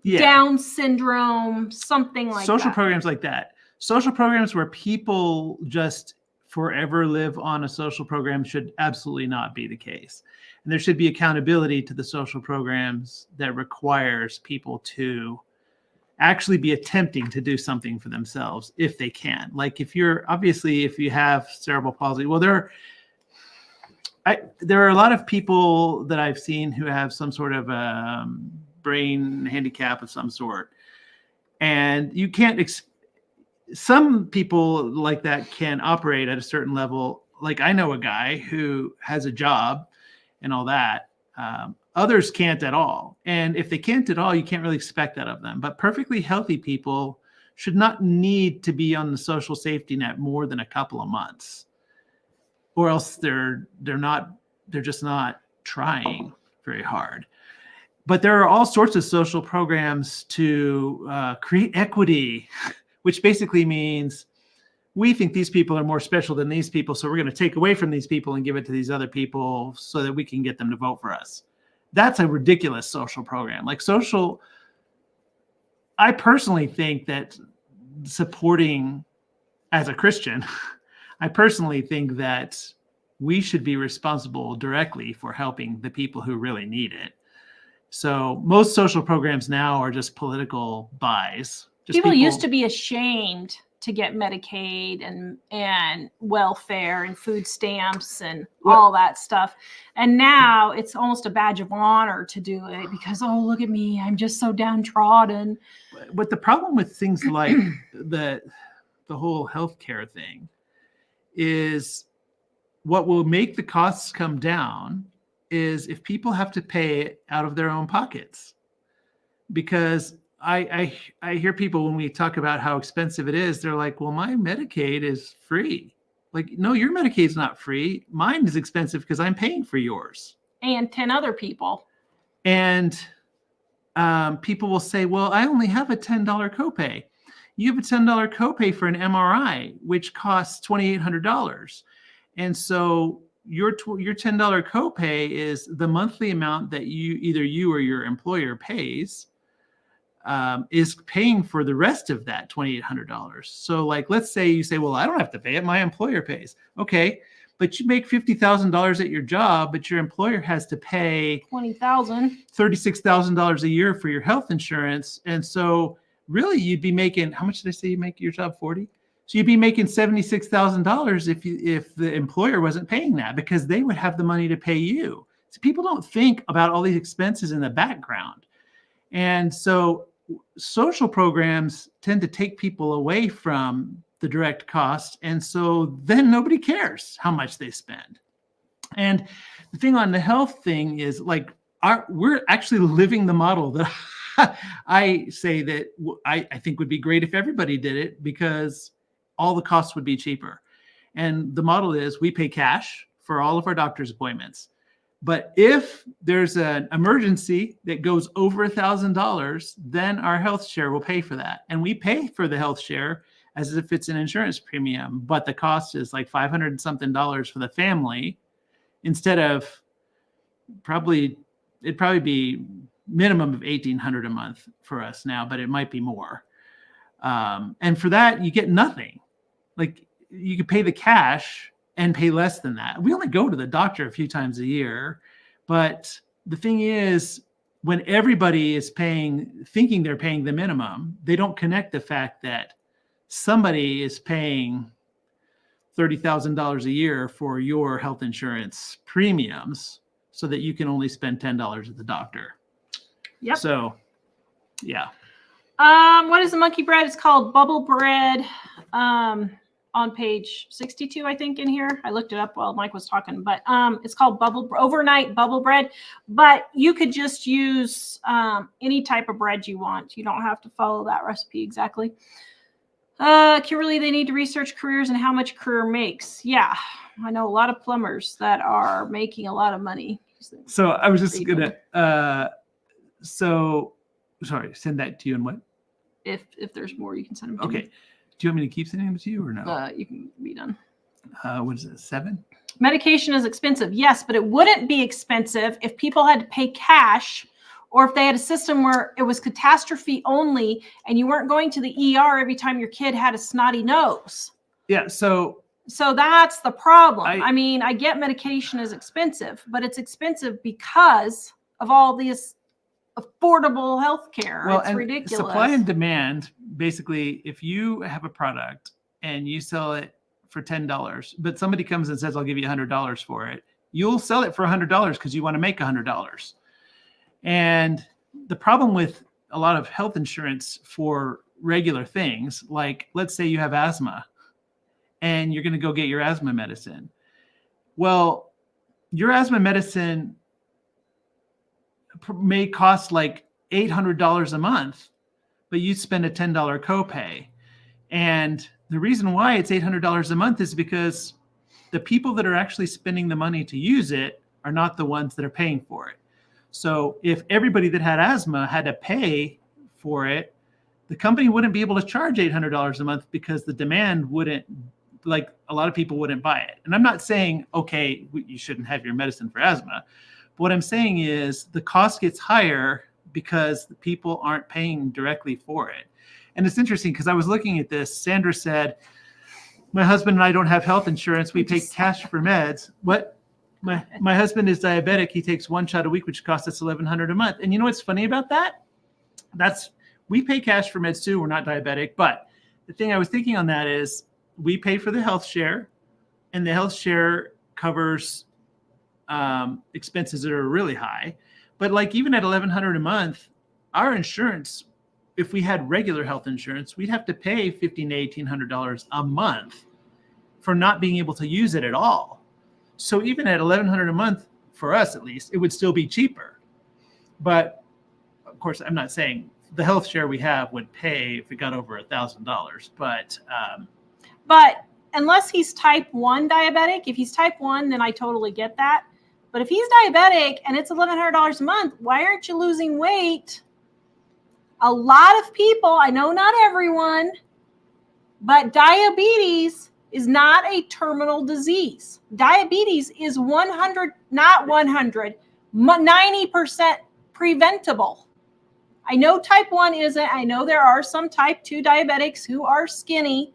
yeah. Down syndrome, something like social that. programs like that. Social programs where people just forever live on a social program should absolutely not be the case. And there should be accountability to the social programs that requires people to actually be attempting to do something for themselves if they can. Like if you have cerebral palsy, well, there are a lot of people that I've seen who have some sort of brain handicap of some sort. And you can't, some people like that can operate at a certain level. Like I know a guy who has a job and all that. Others can't at all. And if they can't at all, you can't really expect that of them. But perfectly healthy people should not need to be on the social safety net more than a couple of months, or else they're just not trying very hard. But there are all sorts of social programs to create equity, which basically means we think these people are more special than these people, so we're going to take away from these people and give it to these other people so that we can get them to vote for us. That's a ridiculous social program. I personally think that supporting, as a Christian, I personally think that we should be responsible directly for helping the people who really need it. So most social programs now are just political buys. People used to be ashamed to get Medicaid and welfare and food stamps and all that stuff. And now it's almost a badge of honor to do it because, oh, look at me, I'm just so downtrodden. But the problem with things like the whole healthcare thing is what will make the costs come down is if people have to pay it out of their own pockets. Because I hear people when we talk about how expensive it is, they're like, well, my Medicaid is free. Like, no, your Medicaid's not free. Mine is expensive because I'm paying for yours. And 10 other people. And people will say, well, I only have a $10 copay. You have a $10 copay for an MRI, which costs $2,800. And so your $10 copay is the monthly amount that either you or your employer pays, is paying for the rest of that $2,800. So like, let's say you say, well, I don't have to pay it. My employer pays. Okay. But you make $50,000 at your job, but your employer has to pay $20,000, $36,000 a year for your health insurance. And so really you'd be making, how much did I say you make your job? 40? So you'd be making $76,000 if the employer wasn't paying that, because they would have the money to pay you. So people don't think about all these expenses in the background. And so social programs tend to take people away from the direct cost. And so then nobody cares how much they spend. And the thing on the health thing is like, we're actually living the model that I say that I think would be great if everybody did it, because all the costs would be cheaper. And the model is we pay cash for all of our doctor's appointments. But if there's an emergency that goes over $1,000, then our health share will pay for that. And we pay for the health share as if it's an insurance premium, but the cost is like $500 and something for the family, instead of it'd probably be minimum of $1,800 a month for us now, but it might be more. And for that, you get nothing. Like you could pay the cash and pay less than that. We only go to the doctor a few times a year. But the thing is, when everybody is thinking they're paying the minimum, they don't connect the fact that somebody is paying $30,000 a year for your health insurance premiums so that you can only spend $10 at the doctor. Yep. So, yeah. What is the monkey bread? It's called bubble bread. On page 62, I think, in here. I looked it up while Mike was talking, but it's called overnight bubble bread. But you could just use any type of bread you want. You don't have to follow that recipe exactly. Kimberly, they need to research careers and how much a career makes. Yeah, I know a lot of plumbers that are making a lot of money. So I was just gonna. Sorry, send that to you and what? If there's more, you can send them to Okay. me. Do you want me to keep sending them to you or no? You can be done. What is it? 7? Medication is expensive. Yes, but it wouldn't be expensive if people had to pay cash, or if they had a system where it was catastrophe only and you weren't going to the ER every time your kid had a snotty nose. Yeah. So that's the problem. I mean, I get medication is expensive, but it's expensive because of all this affordable health care. Well, it's and ridiculous. Supply and demand, basically, if you have a product and you sell it for $10, but somebody comes and says, I'll give you $100 for it, you'll sell it for $100 because you want to make $100. And the problem with a lot of health insurance for regular things, like let's say you have asthma and you're going to go get your asthma medicine. Well, your asthma medicine may cost like $800 a month, but you spend a $10 copay. And the reason why it's $800 a month is because the people that are actually spending the money to use it are not the ones that are paying for it. So if everybody that had asthma had to pay for it, the company wouldn't be able to charge $800 a month because the demand wouldn't, like a lot of people wouldn't buy it. And I'm not saying, okay, you shouldn't have your medicine for asthma. But what I'm saying is the cost gets higher because the people aren't paying directly for it. And it's interesting because I was looking at this. Sandra said, my husband and I don't have health insurance. We pay cash for meds. What? My husband is diabetic. He takes 1 shot a week, which costs us $1,100 a month. And you know what's funny about that? We pay cash for meds too. We're not diabetic. But the thing I was thinking on that is we pay for the health share, and the health share covers expenses that are really high. But like even at $1,100 a month, our insurance, if we had regular health insurance, we'd have to pay $1,500 to $1,800 a month for not being able to use it at all. So even at $1,100 a month, for us at least, it would still be cheaper. But of course, I'm not saying the health share we have would pay if it got over $1,000. But unless he's type 1 diabetic, if he's type 1, then I totally get that. But if he's diabetic and it's $1,100 a month, why aren't you losing weight? A lot of people, I know not everyone, but diabetes is not a terminal disease. Diabetes is 90% preventable. I know type 1 isn't. I know there are some type 2 diabetics who are skinny,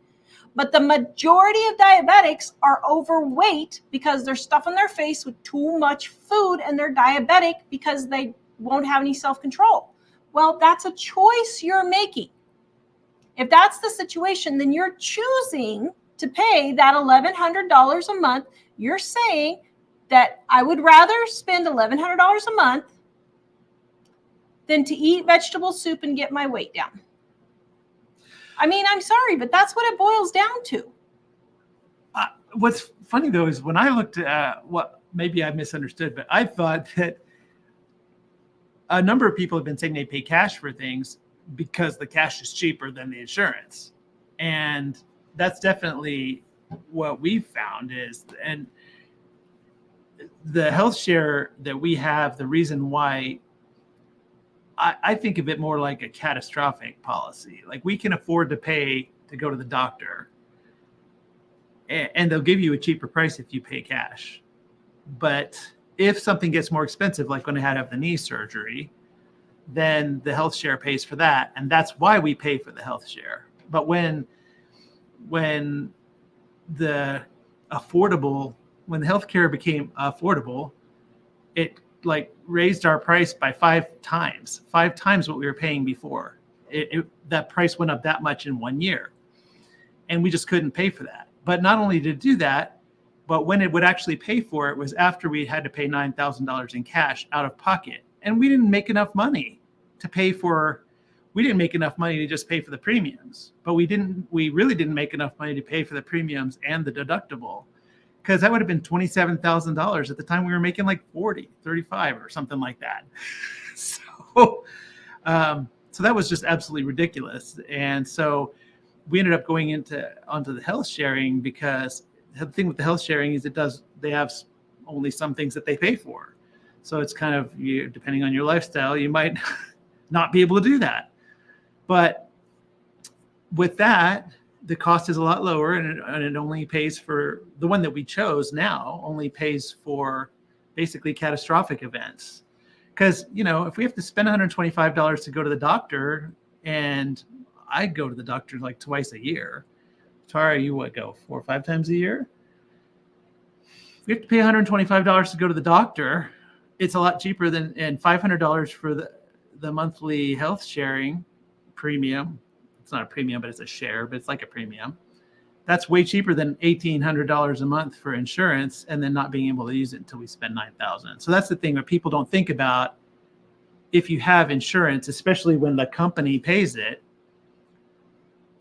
but the majority of diabetics are overweight because they're stuffing their face with too much food, and they're diabetic because they won't have any self-control. Well, that's a choice you're making. If that's the situation, then you're choosing to pay that $1,100 a month. You're saying that I would rather spend $1,100 a month than to eat vegetable soup and get my weight down. I mean, I'm sorry, but that's what it boils down to. What's funny, though, is when I looked at maybe I misunderstood, but I thought that a number of people have been saying they pay cash for things because the cash is cheaper than the insurance. And that's definitely what we've found is, and the health share that we have, the reason why I think of it more like a catastrophic policy. Like we can afford to pay to go to the doctor, and they'll give you a cheaper price if you pay cash. But if something gets more expensive, like when I had to have the knee surgery, then the health share pays for that. And that's why we pay for the health share. But when the healthcare became affordable, it like raised our price by 5 times what we were paying before. That price went up that much in 1 year, and we just couldn't pay for that. But not only did it do that, but when it would actually pay for it was after we had to pay $9,000 in cash out of pocket, and we didn't make enough money to pay for. We didn't make enough money to just pay for the premiums, but we really didn't make enough money to pay for the premiums and the deductible, because that would have been $27,000 at the time. We were making like 35 or something like that. So that was just absolutely ridiculous. And so we ended up going onto the health sharing because the thing with the health sharing is they have only some things that they pay for. So it's kind of, depending on your lifestyle, you might not be able to do that. But with that, the cost is a lot lower, and it only pays for the one that we chose now, only pays for basically catastrophic events. Because, if we have to spend $125 to go to the doctor, and I go to the doctor like twice a year. Tara, you go 4 or 5 times a year? If we have to pay $125 to go to the doctor, it's a lot cheaper and $500 for the monthly health sharing premium. It's not a premium, but it's a share, but it's like a premium. That's way cheaper than $1,800 a month for insurance, and then not being able to use it until we spend $9,000. So that's the thing that people don't think about. If you have insurance, especially when the company pays it,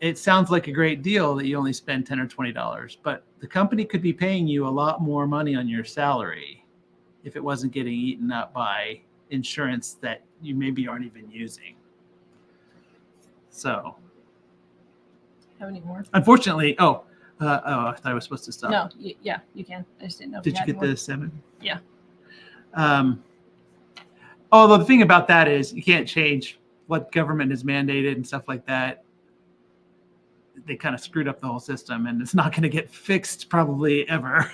it sounds like a great deal that you only spend $10 or $20, but the company could be paying you a lot more money on your salary if it wasn't getting eaten up by insurance that you maybe aren't even using. So, have any more? Unfortunately, I thought I was supposed to stop. No, yeah, you can. I just didn't know. Did you get the 7? Yeah. Although the thing about that is you can't change what government has mandated and stuff like that. They kind of screwed up the whole system, and it's not going to get fixed probably ever.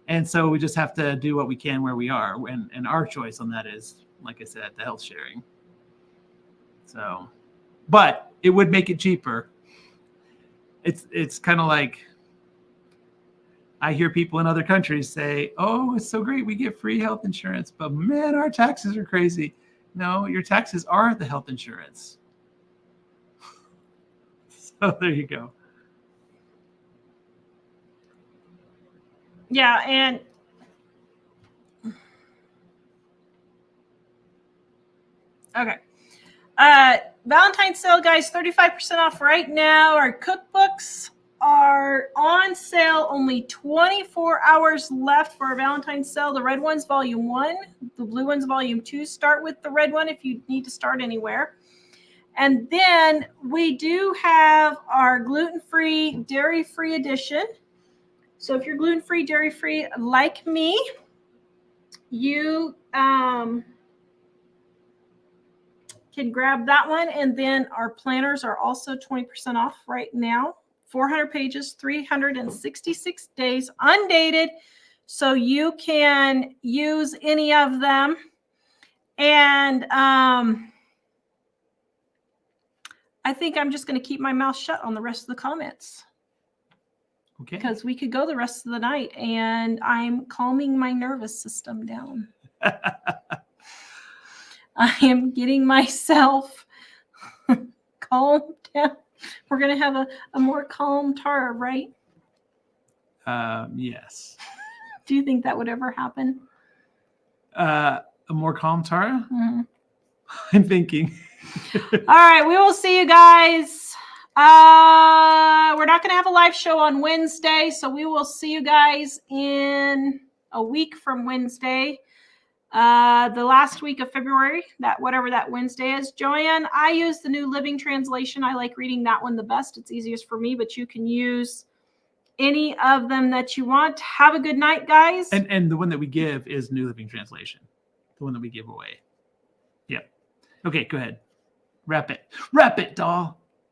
And so we just have to do what we can where we are. And our choice on that is, like I said, the health sharing. So, but it would make it cheaper. It's kind of like, I hear people in other countries say, oh, it's so great, we get free health insurance, but man, our taxes are crazy. No, your taxes are the health insurance. So there you go. Yeah, and okay. Valentine's sale, guys, 35% off right now. Our cookbooks are on sale. Only 24 hours left for our Valentine's sale. The red one's volume 1. The blue one's volume 2. Start with the red one if you need to start anywhere. And then we do have our gluten-free, dairy-free edition. So if you're gluten-free, dairy-free like me, you can grab that one. And then our planners are also 20% off right now. 400 pages, 366 days, undated. So you can use any of them. And I think I'm just going to keep my mouth shut on the rest of the comments. Okay. Because we could go the rest of the night, and I'm calming my nervous system down. I am getting myself calmed down. We're going to have a more calm Tara, right? Yes. Do you think that would ever happen? A more calm Tara? Mm-hmm. I'm thinking. All right, we will see you guys. We're not going to have a live show on Wednesday, so we will see you guys in a week from Wednesday. The last week of February, whatever that Wednesday is. Joanne, I use the New Living Translation. I like reading that one the best. It's easiest for me, but you can use any of them that you want. Have a good night, guys. And the one that we give is New Living Translation. The one that we give away. Yep. Okay, go ahead. Wrap it, doll.